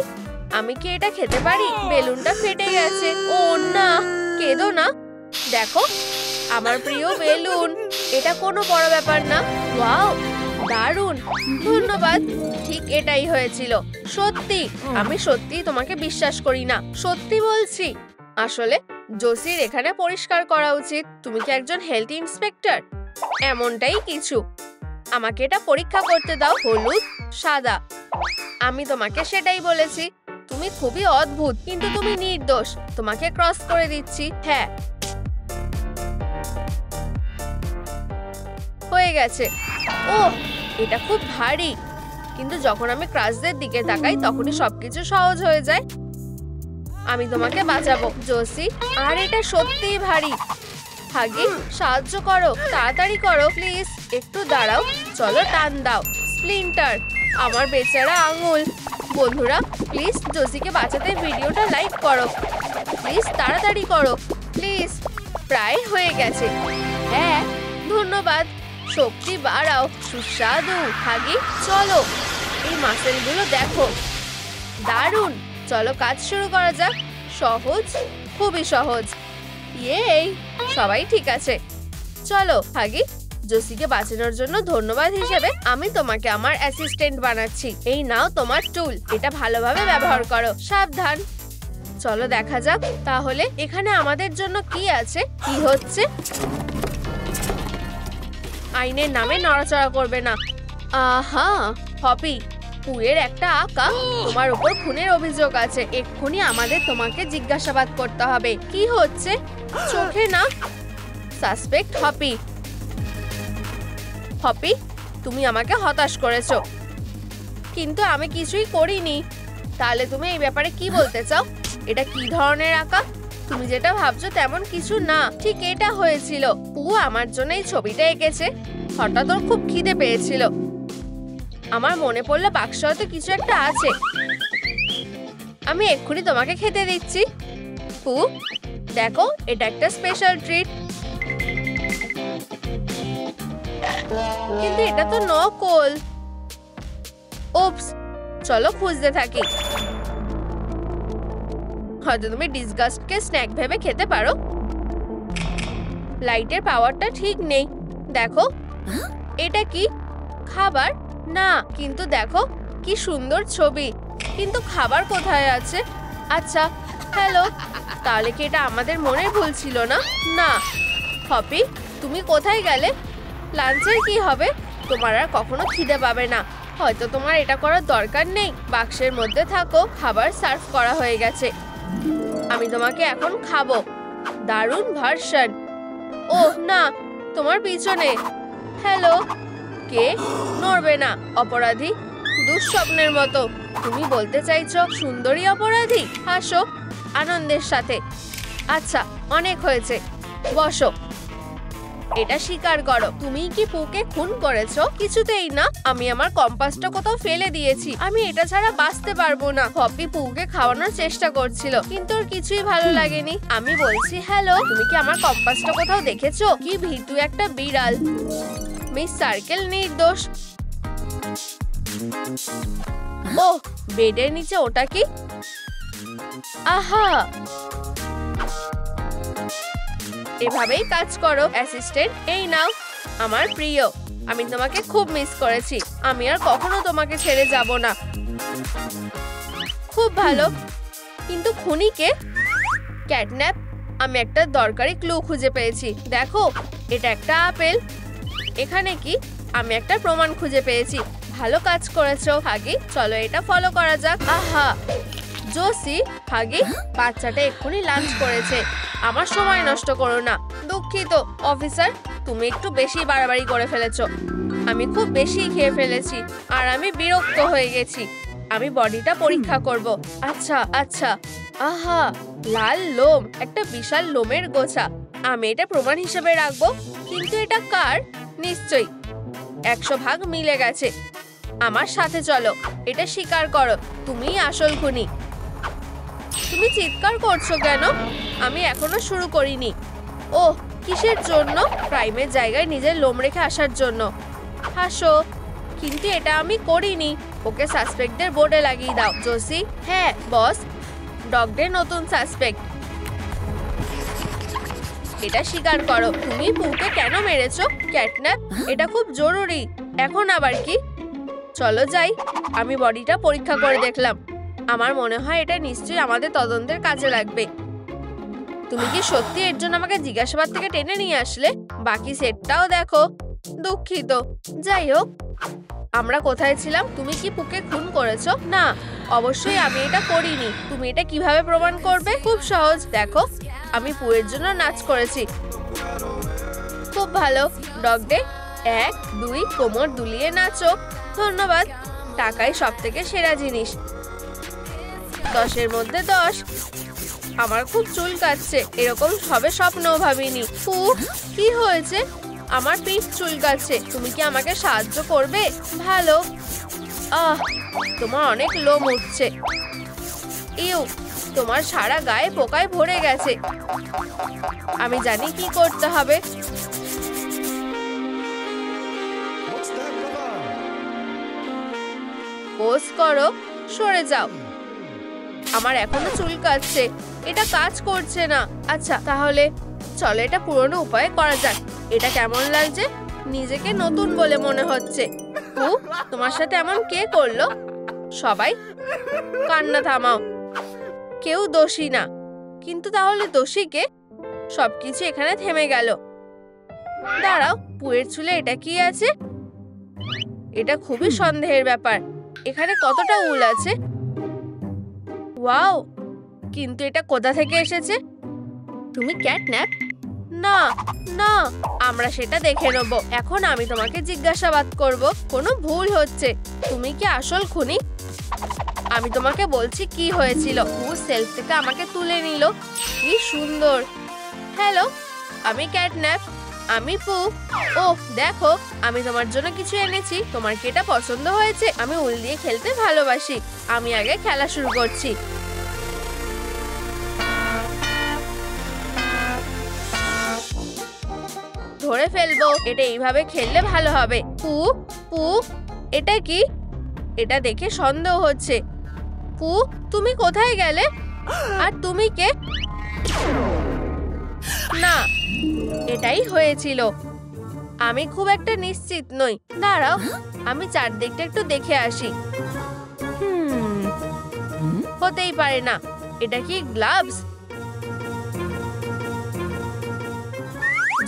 আমি কি এটা খেতে পারি? বেলুনটা ফেটে গেছে। ও না, কেঁদো না। দেখো, আমার প্রিয় বেলুন। এটা কোনো বড় ব্যাপার না। ওয়াও, দারুণ, ধন্যবাদ। ঠিক এটাই হয়েছিল। সত্যি, আমি সত্যি তোমাকে বিশ্বাস করি না। সত্যি বলছি। আসলে জোসির এখানে পরিষ্কার করা উচিত। তুমি কি একজন হেলথ ইন্সপেক্টর? এমনটাই কিছু। আমাকে এটা পরীক্ষা করতে দাও। হলুদ, সাদা। আমি তোমাকে সেটাই বলেছি। তুমি খুবই অদ্ভুত, কিন্তু তুমি নির্দোষ। তোমাকে ক্রস করে দিচ্ছি। হ্যাঁ, হয়ে গেছে। ও, এটা খুব ভারী, কিন্তু যখন আমি ক্রাশদের দিকে তাকাই তখনই সবকিছু সহজ হয়ে যায়। আমি তোমাকে বাঁচাবো জোসি। আর এটা সত্যিই ভারী। হাগি, সাহায্য করো, তাড়াতাড়ি করো প্লিজ। একটু দাঁড়াও। চলো টান দাও। স্প্লিন্টার, আমার বেচারা আঙুল। বন্ধুরা, প্লিজ জোসিকে বাঁচাতে ভিডিওটা লাইক করো। প্লিজ তাড়াতাড়ি করো, প্লিজ। প্রায় হয়ে গেছে। হ্যাঁ, ধন্যবাদ। শক্তি বাড়াও। সুস্বাদু। হাগি, চলো। এই মাসেলগুলো দেখো। দারুণ। চলো কাজ শুরু করা যাক। সহজ, খুবই সহজ। ইয়ে, সবাই ঠিক আছে। চলো হাগি, জোসিকে বাঁচানোর জন্য ধন্যবাদ হিসেবে আমি তোমাকে আমার অ্যাসিস্ট্যান্ট বানাচ্ছি। এই নাও তোমার টুল, এটা ভালোভাবে ব্যবহার করো। সাবধান। চলো দেখা যাক তাহলে এখানে আমাদের জন্য কি আছে। কি হচ্ছে? আইনের নামে নড়াচড়া করবে না। আহা পপি, পুয়ের একটা আঁকা তোমার উপর খুনের অভিযোগ আছে। এক্ষুনি আমাদের তোমাকে জিজ্ঞাসাবাদ করতে হবে। কি হচ্ছে? চোখে না। সাসপেক্ট হপি। হপি, তুমি আমাকে হতাশ করেছো, কিন্তু আমি কিছুই করিনি। তাহলে তুমি এই ব্যাপারে কি বলতে চাও? এটা কি ধরনের আঁকা? তুমি যেটা ভাবছো তেমন কিছু না। ঠিক এটা হয়েছিল। পু আমার জন্য এই ছবিটা এঁকেছে। হঠাৎ ওর খুব খিদে পেয়েছিল। আমার মনে পড়লো বাক্স হয়তো কিছু একটা আছে। আমি এক্ষুনি তোমাকে খেতে দিচ্ছি। পু, দেখো এটা একটা স্পেশাল ট্রিট। কিন্তু এটা তো নকল। উপস, চলো খুঁজতে থাকি। হয়তো তুমি ডিসগাস্টকে স্ন্যাক ভেবে খেতে পারো। লাইটের পাওয়ারটা ঠিক নেই। দেখো এটা কি খাবার? না, কিন্তু দেখো কি সুন্দর ছবি। কিন্তু খাবার কোথায় আছে? আচ্ছা হ্যালো, তাহলে কি এটা আমাদের মনের ভুল ছিল না? না। হপি, তুমি কোথায় গেলে? লাঞ্চের কি হবে? তোমার আর কখনো খিদে পাবে না। হয়তো তোমার এটা করার দরকার নেই। বাক্সের মধ্যে থাকো, খাবার সার্ভ করা হয়ে গেছে। আমি তোমাকে এখন খাবো। দারুণ ভার্সন। ওহ না, তোমার পিছনে। হ্যালো। কে? নড়বে না। অপরাধী, দুঃস্বপ্নের মতো। তুমি বলতে চাইছো সুন্দরী অপরাধী? হাসো আনন্দের সাথে। আচ্ছা অনেক হয়েছে, বসো। এটা স্বীকার করো, তুমি কি পুকে খুন করেছো? কিছুতেই না। আমি আমার কম্পাসটা কোথাও ফেলে দিয়েছি। আমি এটা ছাড়া বাঁচতে পারবো না। পপি পুকে খাওয়ানোর চেষ্টা করছিল, কিন্তু ওর কিছুই ভালো লাগেনি। আমি বলছি হ্যালো, তুমি কি আমার কম্পাসটা কোথাও দেখেছো? কি ভীতু একটা বিড়াল। মিস সার্কেল নির্দোষ। ও, বেডের নিচে ওটা কি? আহা, এভাবেই কাজ করো অ্যাসিস্ট্যান্ট। এই নাও আমার প্রিয়, আমি তোমাকে খুব মিস করেছি। আমি আর কখনো তোমাকে ছেড়ে যাব না। খুব ভালো, কিন্তু খুনিকে? ক্যাটন্যাপ। আমি একটা দরকারি ক্লু খুঁজে পেয়েছি। দেখো এটা একটা আপেল। এখানে কি? আমি একটা প্রমাণ খুঁজে পেয়েছি। ভালো কাজ করেছো হাগি, চলো এটা ফলো করা যাক। আহা জোসি, হাগি বাচ্চাটা এক্ষুনি লাঞ্চ করেছে। আমার সময় নষ্ট করো না। দুঃখিত অফিসার, তুমি একটু বেশি বাড়াবাড়ি করে ফেলেছো। আমি খুব বেশি খেয়ে ফেলেছি আর আমি বিরক্ত হয়ে গেছি। আমি বডিটা পরীক্ষা করব। আচ্ছা আচ্ছা। আহা, লাল লোম, একটা বিশাল লোমের গোছা। আমি এটা প্রমাণ হিসেবে রাখবো। কিন্তু এটা কার? নিশ্চয়ই 100 ভাগ মিলে গেছে। আমার সাথে চলো, এটা স্বীকার করো, তুমিই আসল খুনি। তুমি চিৎকার করছো কেন? আমি এখনো শুরু করিনি। ওহ, কিসের জন্য? ক্রাইমের জায়গায় নিজের লোম রেখে আসার জন্য। হাসো, কিন্তু এটা আমি করিনি। ওকে সাসপেক্টদের বোর্ডে লাগিয়ে দাও। জোসি। হ্যাঁ বস, ডগদের নতুন সাসপেক্ট। এটা স্বীকার করো, তুমি পুকে কেন মেরেছো? ক্যাটন্যাপ। এটা খুব জরুরি। এখন আবার কি? চলো যাই। আমি বডিটা পরীক্ষা করে দেখলাম। আমার মনে হয় এটা নিশ্চয়ই আমাদের তদন্তের কাজে লাগবে। তুমি কি সত্যি এর জন্য আমাকে জিজ্ঞাসাবাদ থেকে টেনে নিয়ে আসলে? বাকি সেটটাও দেখো। দুঃখিত। যাই হোক, আমরা কোথায় ছিলাম? তুমি কি পুকে খুন করেছো? না, অবশ্যই আমি এটা করিনি। তুমি এটা কিভাবে প্রমাণ করবে? খুব সহজ, দেখো আমি পুয়ের জন্য নাচ করেছি। খুব ভালো ডগ ডে। 1 2 কোমর দুলিয়ে নাচো। ধন্যবাদ। টাকাই সব থেকে সেরা জিনিস। 10-এর মধ্যে 10। আমার খুব চুল কাটছে, এরকম হবে স্বপ্নও ভাবিনি। কি হয়েছে? আমার পিঠ চুলকাচ্ছে। তুমি কি আমাকে সাহায্য করবে? ভালো। আহ, তোমার অনেক লোম উঠছে। ইউ, তোমার সারা গায়ে পোকায় ভরে গেছে। আমি জানি কি করতে হবে। পোজ করো, সরে যাও। আমার এখনো চুলকাচ্ছে, এটা কাজ করছে না। আচ্ছা তাহলে চলো এটা পুরনো উপায়ে করা যাক। এটা কেমন লাগছে? নিজেকে নতুন বলে মনে হচ্ছে। পু, তোমার সাথে এমন কে করলো? সবাই কান্না থামাও, কেউ দোষী না। কিন্তু তাহলে দোষী কে? সবকিছু এখানে থেমে গেল। দাঁড়াও, পুয়ের চুলে এটা কি আছে? এটা খুবই সন্দেহের ব্যাপার। এখানে কতটা উল আছে? ওয়াও, কিন্তু এটা কোথা থেকে এসেছে? তুমি ক্যাটন্যাপ? না না, আমরা সেটা দেখে নেব। এখন আমি তোমাকে জিজ্ঞাসাবাদ করব। কোনো ভুল হচ্ছে। তুমি কি আসল খুনি? আমি তোমাকে বলছি কি হয়েছিল। পু সেলফ থেকে আমাকে তুলে নিল। কি সুন্দর। হ্যালো, আমি ক্যাটন্যাপ। আমি পু। ওহ দেখো, আমি তোমার জন্য কিছু এনেছি। তোমার কি এটা পছন্দ হয়েছে? আমি উল দিয়ে খেলতে ভালোবাসি। আমি আগে খেলা শুরু করছি। ধরে ফেলবো। এটা এইভাবে খেললে ভালো হবে। পু পু, এটা কি? এটা দেখে সন্দেহ হচ্ছে। পু, তুমি কোথায় গেলে? আর তুমি কে? না, এটাই হয়েছিল। আমি খুব একটা নিশ্চিত নই। দাঁড়াও, আমি চারদিকটা একটু দেখে আসি। হতেই পারে না। এটা কি গ্লাভস?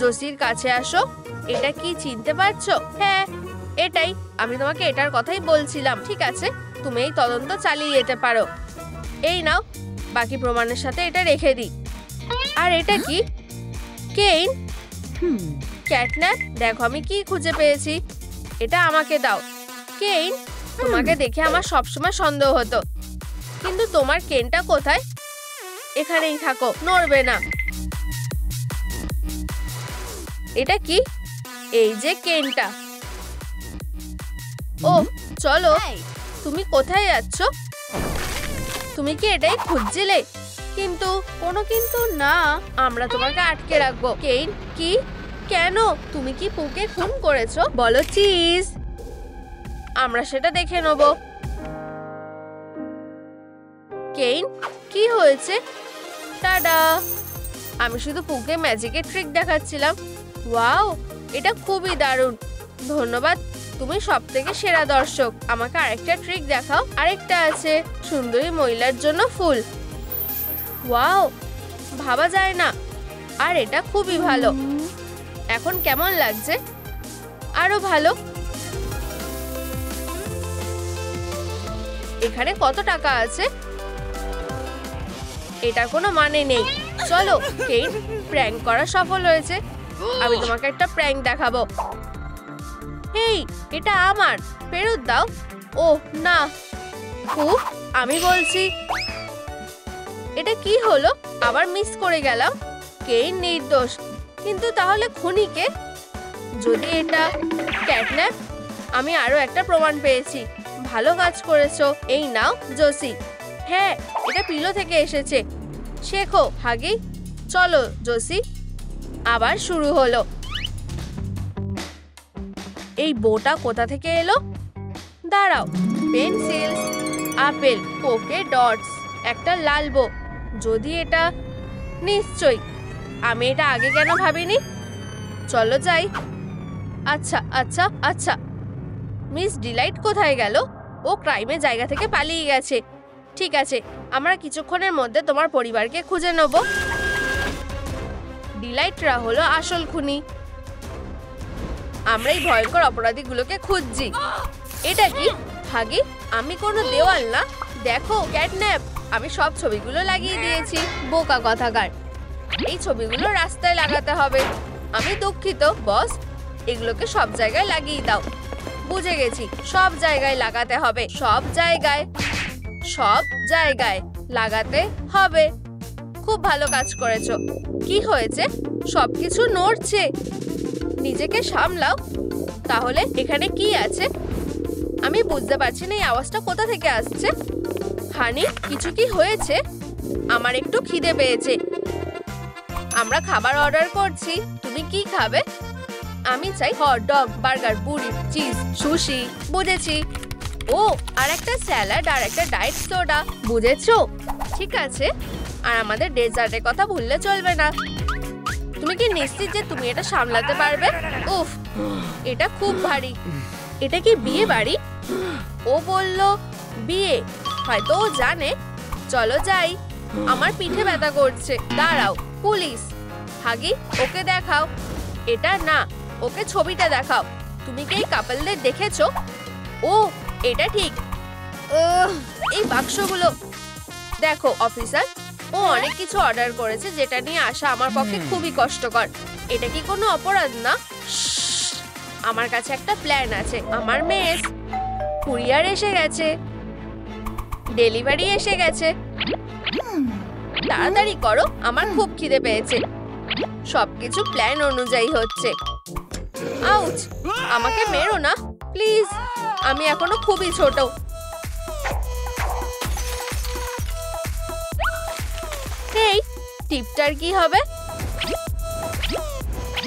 জোসির কাছে আসো। এটা কি চিনতে পারছো? হ্যাঁ, এটাই। আমি তোমাকে এটার কথাই বলছিলাম। ঠিক আছে, তুমি এই তদন্ত চালিয়ে যেতে পারো। এই নাও, বাকি প্রমাণের সাথে এটা রেখে দিই। আর এটা কি? কেইন? ক্যাটন্যাপ, দেখো আমি কি খুঁজে পেয়েছি। এটা আমাকে দাও। কেইন, তোমাকে দেখে আমার সবসময় সন্দেহ হতো। কিন্তু তোমার কেনটা কোথায়? এখানেই থাকো, নড়বে না। এটা কি? এই যে কেনটা। ও চলো, তুমি কোথায় যাচ্ছ? তুমি কি এটাই খুঁজছিলে? কিন্তু কোনো কিন্তু না, আমরা তোমাকে আটকে রাখবো। কেইন, কি? কেন? তুমি কি পুকে খুন করেছো? বলো চিজ, আমরা সেটা দেখে নেব। কেইন, কি হয়েছে? টাডা, আমি শুধু পুকে ম্যাজিকের ট্রিক দেখাচ্ছিলাম। ওয়াও, এটা খুবই দারুণ। ধন্যবাদ, তুমি সবথেকে সেরা দর্শক। আমাকে আরেকটা ট্রিক দেখাও। আরেকটা আছে, সুন্দরী মহিলার জন্য ফুল। ওয়াও, ভাবা যায় না। আর এটা খুবই ভালো। এখন কেমন লাগছে? আরো ভালো। এখানে কত টাকা আছে? এটার কোনো মানে নেই। চলো কেইন, প্র্যাঙ্ক করা সফল হয়েছে। আমি তোমাকে একটা প্র্যাঙ্ক দেখাবো। হেই, এটা আমার, ফেরত দাও। ওহ না, খুব, আমি বলছি। এটা কি হলো? আবার মিস করে গেলাম। কেইন নির্দোষ, কিন্তু তাহলে খুনিকে? যদি এটা ক্যাটন্যাপ, আমি আরো একটা প্রমাণ পেয়েছি। ভালো কাজ করেছো। এই নাও জোসি। হ্যাঁ, এটা পিলো থেকে এসেছে। শেখো হাগি। চলো জোসি, আবার শুরু হলো। এই বোটা কোথা থেকে এলো? দাঁড়াও, পেন্সিল, আপেল, পোকে ডটস, একটা লাল বো। যদি এটা, নিশ্চয়ই। আমি এটা আগে কেন ভাবিনি? চলো যাই। আচ্ছা আচ্ছা আচ্ছা, মিস ডিলাইট কোথায় গেল? ও ক্রাইমের জায়গা থেকে পালিয়ে গেছে। ঠিক আছে, আমরা কিছুক্ষণের মধ্যে তোমার পরিবারকে খুঁজে নেব। ডিলাইটরা হলো আসল খুনি। আমরা এই ভয়ঙ্কর অপরাধীগুলোকে খুঁজছি। এটা কি হাগি? আমি কোনো দেওয়াল না। দেখো ক্যাটন্যাপ, আমি সব ছবিগুলো লাগিয়ে দিয়েছি। বোকা কথাকার। এই ছবিগুলো রাস্তায় লাগাতে হবে। আমি দুঃখিত বস, এগুলোকে সব জায়গায় লাগিয়ে দাও। বুঝে গেছি, সব জায়গায় লাগাতে হবে। সব জায়গায়, সব জায়গায় লাগাতে হবে। খুব ভালো কাজ করেছো। কি হয়েছে? সবকিছু নড়ছে। নিজেকে সামলাও। তাহলে এখানে কি আছে? আমি বুঝতে পারছি না এই আওয়াজটা কোথা থেকে আসছে। হানি, কিছু কি হয়েছে? আমার একটু খিদে পেয়েছে। আমরা খাবার অর্ডার করছি। তুমি কি খাবে? আমি চাই হট ডগ, বার্গার, বুড়ি, চিজ, সুশি। বুঝেছি। ও, আর একটা স্যালাড আর একটা ডায়েট সোডা। বুঝেছো? ঠিক আছে। আর আমাদের ডেজার্টের কথা ভুললে চলবে না। তুমি তুমি কি নিশ্চিত যে তুমি এটা সামলাতে পারবে? উফ, এটা খুব ভারী। এটা কি বিয়ে বাড়ি? ও বলল বিয়ে, হয়তো ও জানে। চলো যাই, আমার পিঠে ব্যথা করছে। দাঁড়াও, পুলিশ। হাগি, ওকে দেখাও। এটা না, ওকে ছবিটা দেখাও। তুমি কি এই কাপলদের দেখেছো? ও, এটা ঠিক। এই বাক্সগুলো দেখো অফিসার, ও অনেক কিছু অর্ডার করেছে যেটা নিয়ে আসা আমার পক্ষে খুবই কষ্টকর। এটা কি কোনো অপরাধ না? আমার কাছে একটা প্ল্যান আছে। আমার মেস, কুরিয়ার এসে গেছে, ডেলিভারি এসে গেছে। তাড়াতাড়ি করো, আমার খুব খিদে পেয়েছে। সবকিছু প্ল্যান অনুযায়ী হচ্ছে। আউচ, আমাকে মেরো না প্লিজ, আমি এখনো খুবই ছোট। এই টিপটার কি হবে?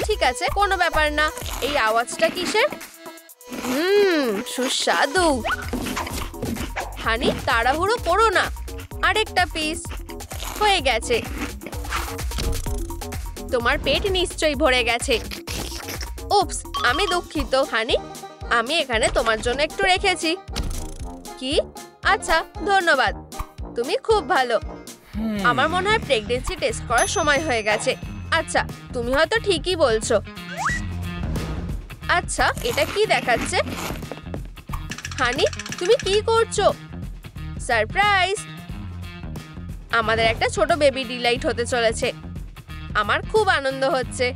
ঠিক আছে, কোনো ব্যাপার না। এই আওয়াজটা কিসের? সুস্বাদু। হানি, তাড়াহুড়ো করো না। আরেকটা পিস হয়ে গেছে। তোমার পেট নিশ্চয়ই ভরে গেছে। উপস, আমি দুঃখিত হানি। আমি এখানে তোমার জন্য একটু রেখেছি। কি? আচ্ছা, ধন্যবাদ। তুমি খুব ভালো। আমার মনে হয় প্রেগন্যান্সি টেস্ট করার সময় হয়ে গেছে। আচ্ছা, তুমি হয়তো ঠিকই বলছো। আচ্ছা, এটা কি দেখাচ্ছে? হানি, তুমি কি করছো? সারপ্রাইজ! আমাদের একটা ছোট বেবি ডিলাইট হতে চলেছে। আমার খুব আনন্দ হচ্ছে।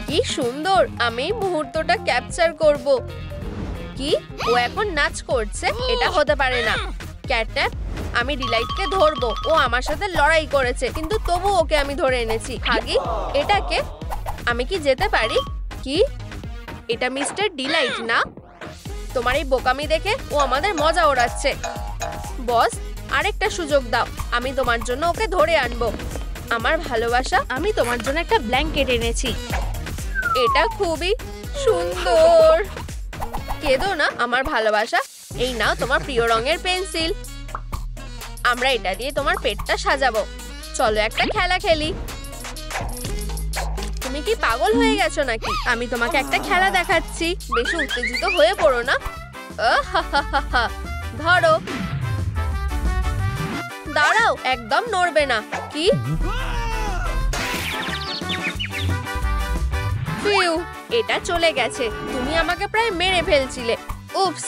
কি সুন্দর! আমি এই মুহূর্তটা ক্যাপচার করব। কি? ও এখন নাচ করছে? এটা হতে পারে না। ক্যাটন্যাপ, আমি ডিলাইটকে ধরবো। ও আমার সাথে লড়াই করেছে, কিন্তু তবু ওকে আমি ধরে এনেছি। হাগি, এটাকে আমি কি যেতে পারি? কি? এটা মিস্টার ডিলাইট না? তোমার এই বোকামি দেখে ও আমাদের মজা ওড়াচ্ছে। বস, আরেকটা সুযোগ দাও, আমি তোমার জন্য ওকে ধরে আনবো। আমার ভালোবাসা, আমি তোমার জন্য একটা ব্ল্যাঙ্কেট এনেছি। এটা খুবই সুন্দর। কেঁদো না আমার ভালোবাসা। এই নাও তোমার প্রিয় রঙের পেন্সিল। আমরা এটা দিয়ে তোমার পেটটা সাজাবো। চলো একটা খেলা খেলি। তুমি কি পাগল হয়ে গেছো নাকি? আমি তোমাকে একটা খেলা দেখাচ্ছি। বেশি উত্তেজিত হয়ে পড়ো না। ধরো। দাঁড়াও, একদম নড়বে না। কি? ফিউ, এটা চলে গেছে। তুমি আমাকে প্রায় মেরে ফেলছিলে। উপস,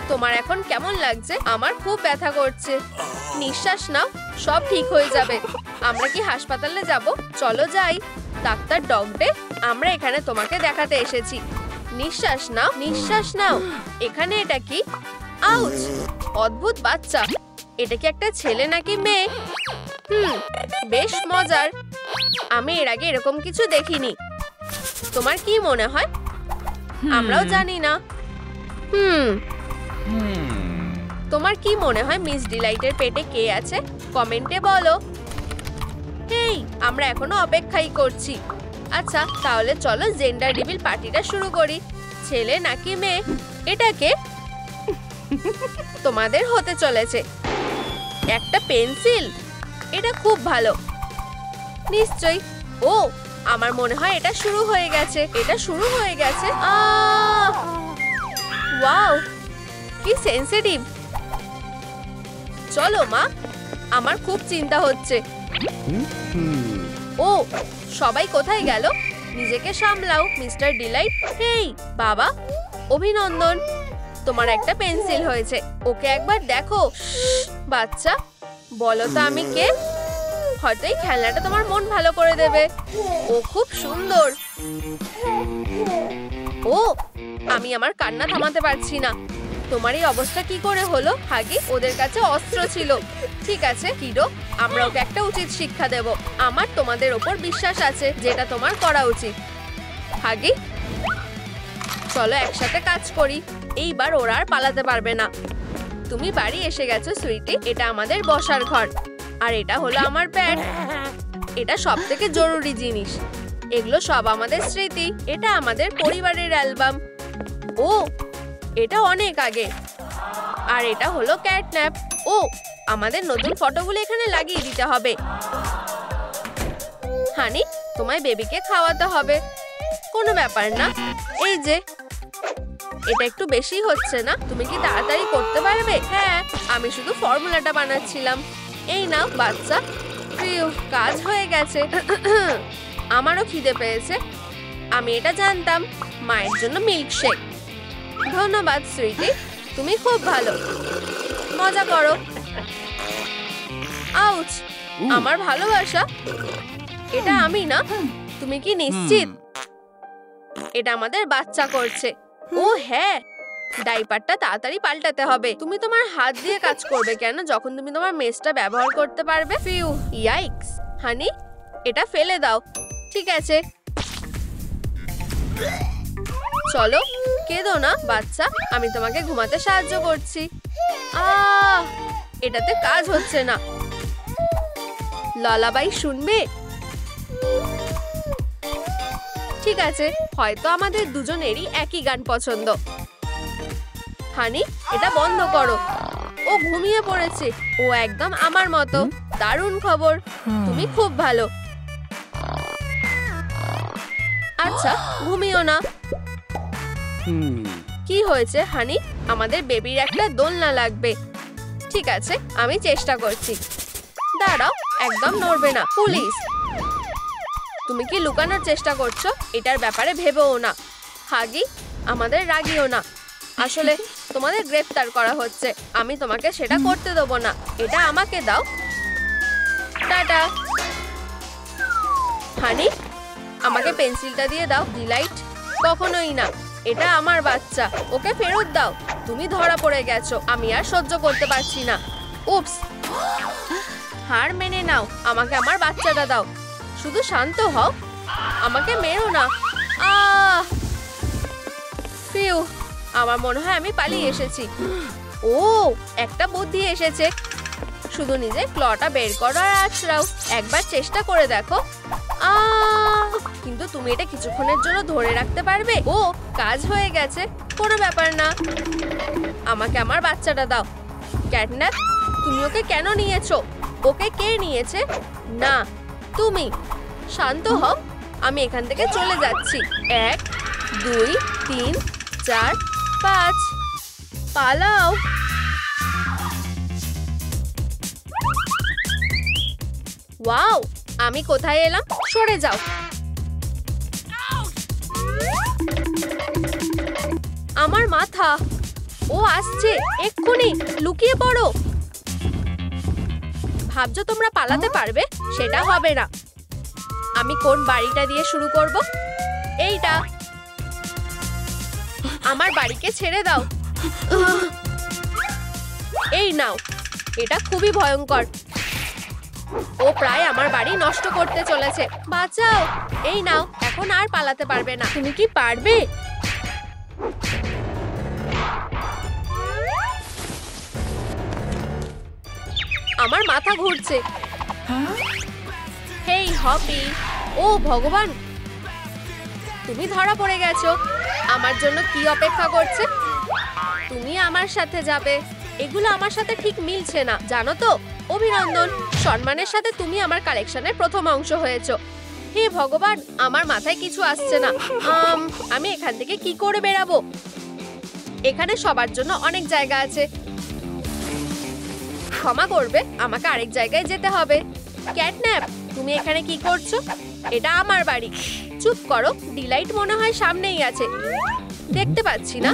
তোমার এখন কেমন লাগছে? আমার খুব ব্যথা করছে। নিঃশ্বাস নাও, সব ঠিক হয়ে যাবে। আমরা কি হাসপাতালে যাব? চলো যাই। ডাক্তার ডগডে, আমরা এখানে তোমাকে দেখাতে এসেছি। নিঃশ্বাস নাও, নিঃশ্বাস নাও। এখানে এটা কি? আউচ! অদ্ভুত বাচ্চা। এটা কি একটা ছেলে নাকি মেয়ে? বেশ মজার। আমি এর আগে এরকম কিছু দেখিনি। তোমার কি মনে হয়? আমরাও জানি না। তোমার কি মনে হয় মিস ডিলাইটের পেটে কে আছে? কমেন্টে বলো। হেই, আমরা এখনো অপেক্ষাই করছি। আচ্ছা, তাহলে চলো জেন্ডার রিভিল পার্টিটা শুরু করি। ছেলে নাকি মেয়ে? এটাকে তোমাদের হতে চলেছে একটা পেন্সিল। এটা খুব ভালো। নিশ্চয়ই। ও, আমার মনে হয় এটা শুরু হয়ে গেছে। এটা শুরু হয়ে গেছে। ওয়াও, কি সেনসিটিভ। চলো মা, আমার খুব চিন্তা হচ্ছে। ও, সবাই কোথায় গেল? নিজেকে সামলাও মিস্টার ডিলাইট। হেই বাবা, অভিনন্দন, তোমার একটা পেন্সিল হয়েছে। ওকে একবার দেখো। বাচ্চা, বলো তো আমি কে? হয়তো এই খেলনাটা তোমার মন ভালো করে দেবে। ও খুব সুন্দর। ও, আমি আমার কান্না থামাতে পারছি না। তোমার এই অবস্থা কি করে হলো? হাগি, ওদের কাছে অস্ত্র ছিল। ঠিক আছে কিডো, আমরা ওকে একটা উচিত শিক্ষা দেব। আমার তোমাদের ওপর বিশ্বাস আছে, যেটা তোমার করা উচিত। হাগি, চলো একসাথে কাজ করি। এইবার ওরা আর পালাতে পারবে না। তুমি বাড়ি এসে গেছো সুইটি। এটা আমাদের বসার ঘর, আর এটা হলো আমার প্যাড। এটা সব থেকে জরুরি জিনিস। এগুলো সব আমাদের স্মৃতি। এটা আমাদের পরিবারের অ্যালবাম। ও, এটা অনেক আগে। আর এটা হলো ক্যাটন্যাপ। ও, আমাদের নতুন ফটোগুলো এখানে লাগিয়ে দিতে হবে। হানি, তোমায় বেবিকে খাওয়াতে হবে। কোনো ব্যাপার না। এই যে, এটা একটু বেশি হচ্ছে না? তুমি কি তাড়াতাড়ি করতে পারবে? হ্যাঁ, আমি শুধু ফর্মুলাটা বানাচ্ছিলাম। এই নাও বাচ্চা। কাজ হয়ে গেছে। আমারও খিদে পেয়েছে। আমি এটা জানতাম। মায়ের জন্য মিল্কশেক। ধন্যবাদ সুইটি, তুমি খুব ভালো। মজা করো। আউচ! আমার ভালোবাসা। এটা আমি না। তুমি কি নিশ্চিত? এটা আমাদের বাচ্চা করছে। ও হ্যাঁ, ডাইপারটা তাড়াতাড়ি পাল্টাতে হবে। তুমি তোমার হাত দিয়ে কাজ করবে কেন যখন তুমি তোমার মেসটা ব্যবহার করতে পারবে? ইয়াইক্স! হানি, এটা ফেলে দাও। ঠিক আছে, চলো। কেঁদো না বাচ্চা, আমি তোমাকে ঘুমাতে সাহায্য করছি। এটাতে কাজ হচ্ছে না। ললাবাই শুনবে? ঠিক আছে, হয়তো আমাদের দুজনেরই একই গান পছন্দ। হানি, এটা বন্ধ করো। ও ঘুমিয়ে পড়েছে। ও একদম আমার মতো। দারুণ খবর, তুমি খুব ভালো। আচ্ছা, ঘুমিও না। কি হয়েছে হানি? আমাদের বেবির একটা দোলনা লাগবে। ঠিক আছে, আমি চেষ্টা করছি। দাঁড়াও, একদম নড়বে না। পুলিশ! তুমি কি লুকানোর চেষ্টা করছো? এটার ব্যাপারে ভেবেও না। হাগি, আমাদের রাগিও না। আসলে তোমাদের গ্রেফতার করা হচ্ছে। আমি তোমাকে সেটা করতে দেবো না। এটা আমাকে দাও। টাটা। হানি, আমাকে পেন্সিলটা দিয়ে দাও। ডিলাইট, কখনোই না। এটা আমার বাচ্চা, ওকে ফেরত দাও। তুমি ধরা পড়ে গেছো। আমি আর সহ্য করতে পারছি না। উপস! হার মেনে নাও। আমাকে আমার বাচ্চাটা দাও। শুধু শান্ত হও। আমাকে মেরো না। ফিউ, আমার মনে হয় আমি পালিয়ে এসেছি। ও, একটা বুদ্ধি এসেছে। শুধু নিজে ক্লটা বের করো আর আছড়াও। একবার চেষ্টা করে দেখো। কিন্তু তুমি এটা কিছুক্ষণের জন্য ধরে রাখতে পারবে? ও, কাজ হয়ে গেছে। কোনো ব্যাপার না। আমাকে আমার বাচ্চাটা দাও। ক্যাটন্যাপ, তুমি ওকে কেন নিয়েছো? ওকে কে নিয়েছে? না, তুমি। শান্ত হও। আমি এখান থেকে চলে যাচ্ছি। 1, 2, 3, 4, 5। পালাও। ওয়াও, আমি কোথায় এলাম? সরে যাও। আমার মাথা। ও আসছে, এক্ষুনি লুকিয়ে পড়ো। ভাবছো তোমরা পালাতে পারবে? সেটা হবে না। আমি কোন বাড়িটা দিয়ে শুরু করব? এইটা। আমার বাড়িকে ছেড়ে দাও। এই নাও। এটা খুবই ভয়ঙ্কর। ও প্রায় আমার বাড়ি নষ্ট করতে চলেছে। বাঁচাও। এই নাও, এখন আর পালাতে পারবে না। তুমি কি পারবে? আমার মাথা ঘুরছে। হেই হপি! ও ভগবান, তুমি ধরা পড়ে গেছো। আমার জন্য কি অপেক্ষা করছে? তুমি আমার সাথে যাবে। এগুলো আমার সাথে ঠিক মিলছে না, জানো তো? অভিনন্দন, সম্মানের সাথে তুমি আমার কালেকশনের প্রথম অংশ হয়েছো। হে ভগবান, আমার মাথায় কিছু আসছে না। আমি এখান থেকে কি করে বেরাবো? এখানে সবার জন্য অনেক জায়গা আছে। ক্ষমা করবে, আমাকে আরেক জায়গায় যেতে হবে। ক্যাটন্যাপ, তুমি এখানে কি করছো? এটা আমার বাড়ি। চুপ করো। ডিলাইট মনে হয় সামনেই আছে। দেখতে পাচ্ছি না।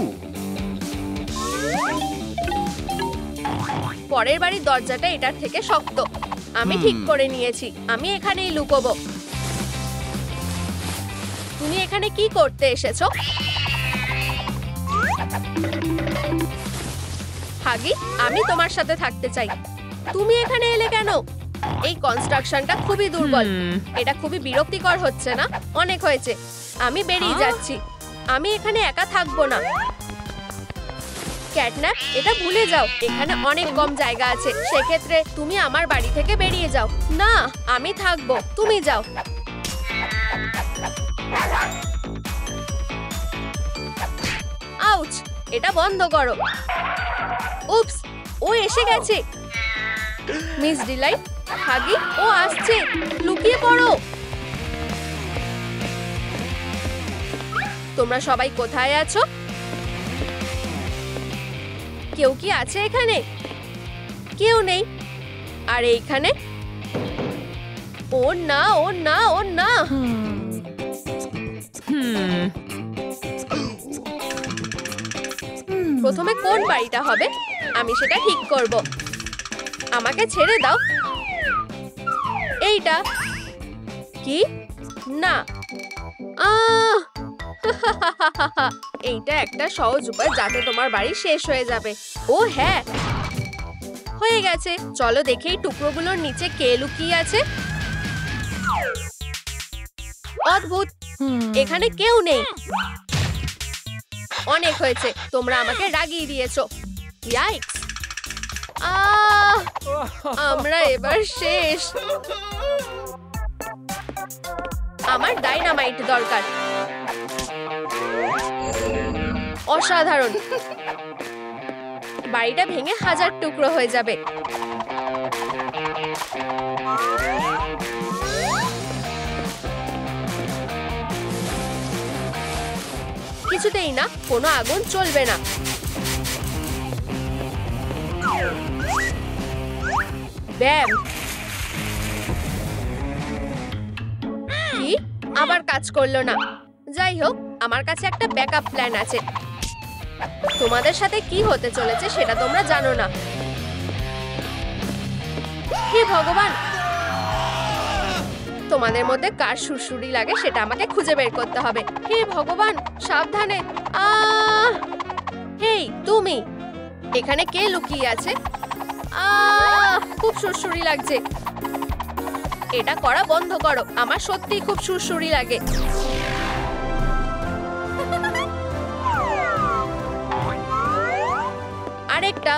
পরের বাড়ির দরজাটা এটার থেকে শক্ত। আমি ঠিক করে নিয়েছি। আমি এখানেই লুকোবো। তুমি এখানে কি করতে এসেছো? হাগি, আমি তোমার সাথে থাকতে চাই। তুমি এখানে এলে কেন? এই কনস্ট্রাকশনটা খুবই দুর্বল। এটা খুবই বিরক্তিকর হচ্ছে না? অনেক হয়েছে, আমি বেরিয়ে যাচ্ছি। আমি এখানে একা থাকবো না। ক্যাটন্যাপ, এটা ভুলে যাও। এখানে অনেক কম জায়গা আছে। সেক্ষেত্রে তুমি আমার বাড়ি থেকে বেরিয়ে যাও। না, আমি থাকবো, তুমি যাও। আউচ! এটা বন্ধ করো। উপস! ও এসে গেছে। মিস ডিলাইট, হাগি, ও আসছে। লুকিয়ে পড়ো। তোমরা সবাই কোথায় আছো? কেউ কি আছে এখানে? কেউ নেই। আর এইখানে? ও না, ও না, ও না। প্রথমে কোন বাড়িটা হবে আমি সেটা ঠিক করব। আমাকে ছেড়ে দাও। এইটা কি? না। এইটা একটা সহজ উপায় যাতে তোমার বাড়ি শেষ হয়ে যাবে। ও হ্যাঁ, হয়ে গেছে। চলো দেখি এই টুকরোগুলোর নিচে কে লুকিয়ে আছে। অদ্ভুত, এখানে কেউ নেই। অনেক হয়েছে, তোমরা আমাকে রাগিয়ে দিয়েছো। ইয়াইক্স! আমরা এবার শেষ। আমার ডাইনামাইট দরকার। অসাধারণ। বাড়িটা ভেঙে 1000 টুকরো হয়ে যাবে। কিছুতেই না, কোনো আগুন চলবে না। ব্যাম! কি? আবার কাজ করলো না। যাই হোক, আমার কাছে একটা ব্যাকআপ প্ল্যান আছে। তোমাদের সাথে কি হতে চলেছে সেটা তোমরা জানো না। হে ভগবান! তোমাদের মধ্যে কার সুরসুরি লাগে সেটা আমাকে খুঁজে বের করতে হবে। হে ভগবান, সাবধানে। হেই তুমি, এখানে কে লুকিয়ে আছে? খুব সুরসুরি লাগছে। এটা করা বন্ধ করো, আমার সত্যিই খুব সুরসুরি লাগে। আরেকটা,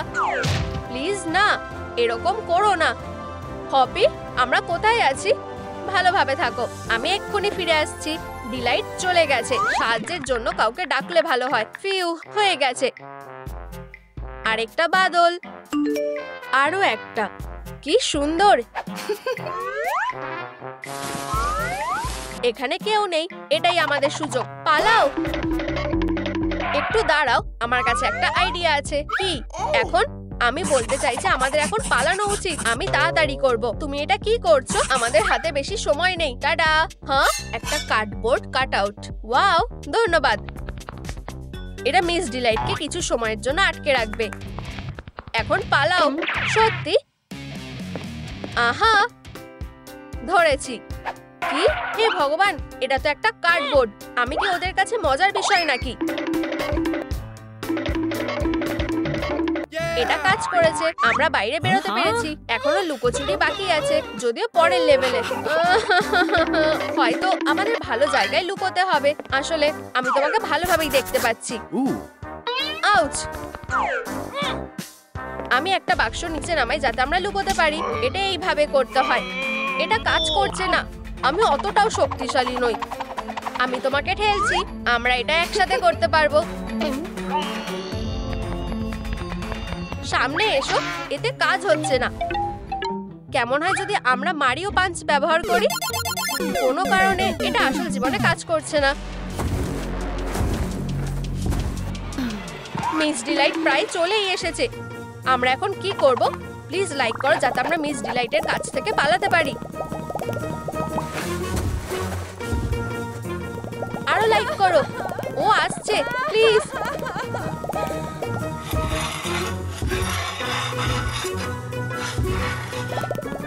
প্লিজ না, এরকম করো না। হপি, আমরা কোথায় আছি? ভালোভাবে থাকো, আমি এক্ষুনি ফিরে আসছি। ডিলাইট চলে গেছে। সাহায্যের জন্য কাউকে ডাকলে ভালো হয়। ফিউ, হয়ে গেছে। আরেকটা বাদল, আরো একটা। কি সুন্দর। এখানে কেউ নেই, এটাই আমাদের সুযোগ। পালাও। একটু দাঁড়াও, আমার কাছে একটা আইডিয়া আছে। কি? এখন আমি বলতে চাইছি আমাদের এখন পালানো উচিত। আমি তাড়াতাড়ি করব। তুমি এটা কি করছো? আমাদের হাতে বেশি সময় নেই। টাটা। হ্যাঁ, একটা কার্ডবোর্ড কাট আউট। ওয়াও, ধন্যবাদ। এটা মিস ডিলাইটকে কিছু সময়ের জন্য আটকে রাখবে। এখন পালাও। সত্যি? আহা, ধরেছি। কি? হে ভগবান, এটা তো একটা কার্ডবোর্ড। আমি কি ওদের কাছে মজার বিষয় নাকি? এটা কাজ করেছে। আমরা বাইরে বেরোতে পেরেছি। এখনো লুকোচুরি বাকি আছে, যদিও পরের লেভেলে। হয়তো আমাদের ভালো জায়গায় লুকোতে হবে। আসলে আমি তোমাকে ভালোভাবেই দেখতে পাচ্ছি। আউচ! আমি একটা বাক্স নিচে নামাই যাতে আমরা লুকোতে পারি। এটা এইভাবে করতে হয়। এটা কাজ করছে না। আমি অতটাও শক্তিশালী নই। আমি তোমাকে ঠেলছি। আমরা এটা একসাথে করতে পারবো। সামনে এসো। এতে কাজ হচ্ছে না। কেমন হয় যদি আমরা মারিও পাঞ্চ ব্যবহার করি? কোনো কারণে এটা আসল জীবনে কাজ করছে না। মিস ডিলাইট প্রায় চলেই এসেছে। আমরা এখন কি করব? প্লিজ লাইক করো যাতে আমরা মিস ডিলাইটের কাছ থেকে পালাতে পারি। আরো লাইক করো। ও আসছে, প্লিজ।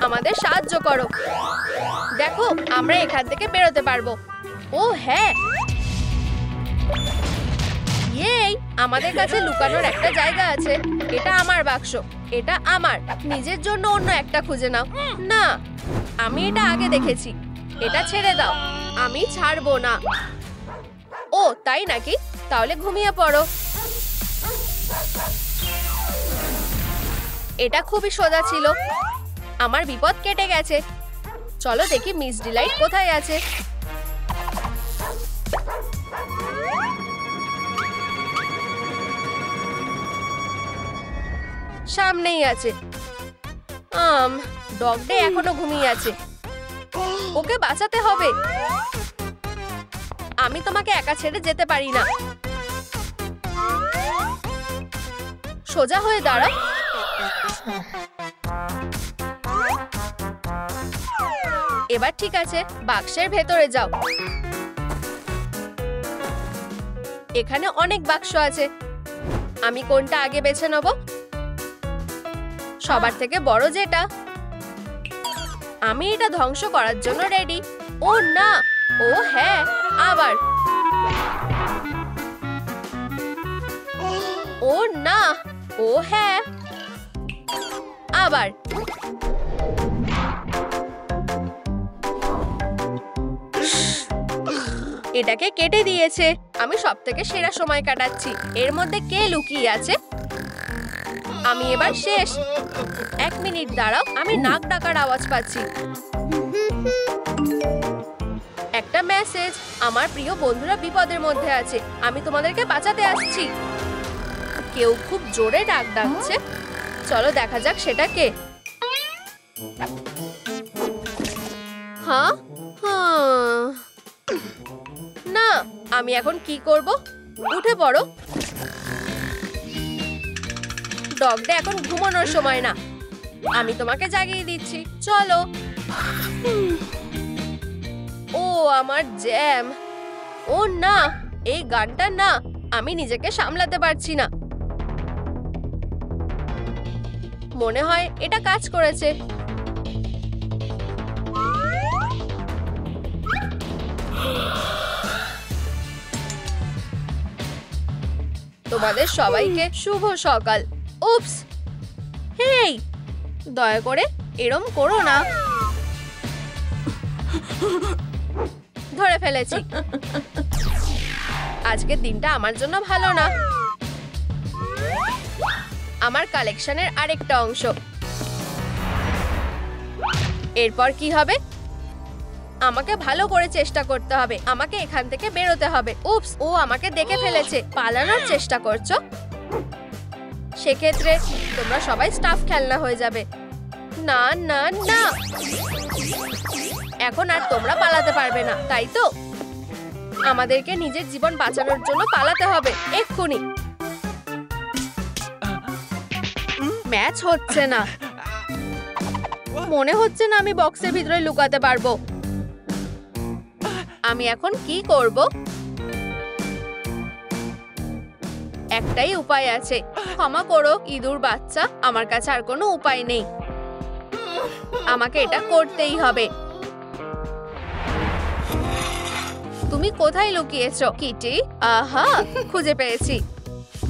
আমাদের সাহায্য করো। দেখো, আমরা এখান থেকে বেরোতে পারবো। ও হ্যাঁ, ইয়েই! আমাদের কাছে লুকানোর একটা জায়গা আছে। এটা আমার বাক্স। এটা আমার। নিজের জন্য অন্য একটা খুঁজে নাও। না, আমি এটা আগে দেখেছি। এটা ছেড়ে দাও। আমি ছাড়বো না। ও তাই নাকি? তাহলে ঘুমিয়ে পড়ো। এটা খুবই সোজা ছিল। আমার বিপদ কেটে গেছে। চলো দেখি মিস ডিলাইট কোথায় আছে। সামনেই আছে। ডগ ডে এখনো ঘুমিয়ে আছে। ওকে বাঁচাতে হবে। আমি তোমাকে একা ছেড়ে যেতে পারি না। সোজা হয়ে দাঁড়াও। এবার ঠিক আছে, বাক্সের ভেতরে যাও। এখানে অনেক বাক্স আছে, আমি কোনটা আগে বেছে নেব? সবার থেকে বড় যেটা। আমি এটা ধ্বংস করার জন্য রেডি। ও না, ও হ্যাঁ, আবার। ও না, ও হ্যাঁ, আবার। এটাকে কেটে দিয়েছে। আমি সবথেকে সেরা সময় কাটাচ্ছি। এর মধ্যে কে লুকিয়ে আছে? আমি এবার শেষ। 1 মিনিট দাঁড়াও, আমি নাক ডাকার আওয়াজ পাচ্ছি। একটা মেসেজ। আমার প্রিয় বন্ধুরা বিপদের মধ্যে আছে, আমি তোমাদেরকে বাঁচাতে আসছি। কেউ খুব জোরে ডাক ডাকছে। চলো দেখা যাক সেটা কে। হ্যাঁ হ্যাঁ, না, আমি এখন কি করব? উঠে পড়ো। ডগটা এখন ঘুমানোর সময় না, আমি তোমাকে জাগিয়ে দিচ্ছি। চলো। ও আমার জ্যাম। ও না, এই গানটা না, আমি নিজেকে সামলাতে পারছি না। মনে হয় এটা কাজ করেছে। তোমাদের সবাইকে শুভ সকাল। উপস, হেই, দয়া করে এরম করো না। ধরে ফেলেছি। আজকের দিনটা আমার জন্য ভালো না। আমার কালেকশনের আরেকটা অংশ। এরপর কি হবে? আমাকে ভালো করে চেষ্টা করতে হবে। আমাকে এখান থেকে বেরোতে হবে। উপস, ও আমাকে দেখে ফেলেছে। পালানোর চেষ্টা করছো? সেক্ষেত্রে তোমরা সবাই স্টাফ খেলনা হয়ে যাবে। না না না, এখন আর তোমরা পালাতে পারবে না, তাই তো? আমাদেরকে নিজের জীবন বাঁচানোর জন্য পালাতে হবে এক্ষুনি। ম্যাচ হচ্ছে না। মনে হচ্ছে না আমি বক্সের ভিতরে লুকাতে পারবো। আমি এখন কি করব? একটাই উপায় আছে। ক্ষমা করো ইঁদুর বাচ্চা, আমার কাছে আর কোনো উপায় নেই। আমাকে এটা করতেই হবে। তুমি কোথায় লুকিয়েছো কিটি? আহা, খুঁজে পেয়েছি।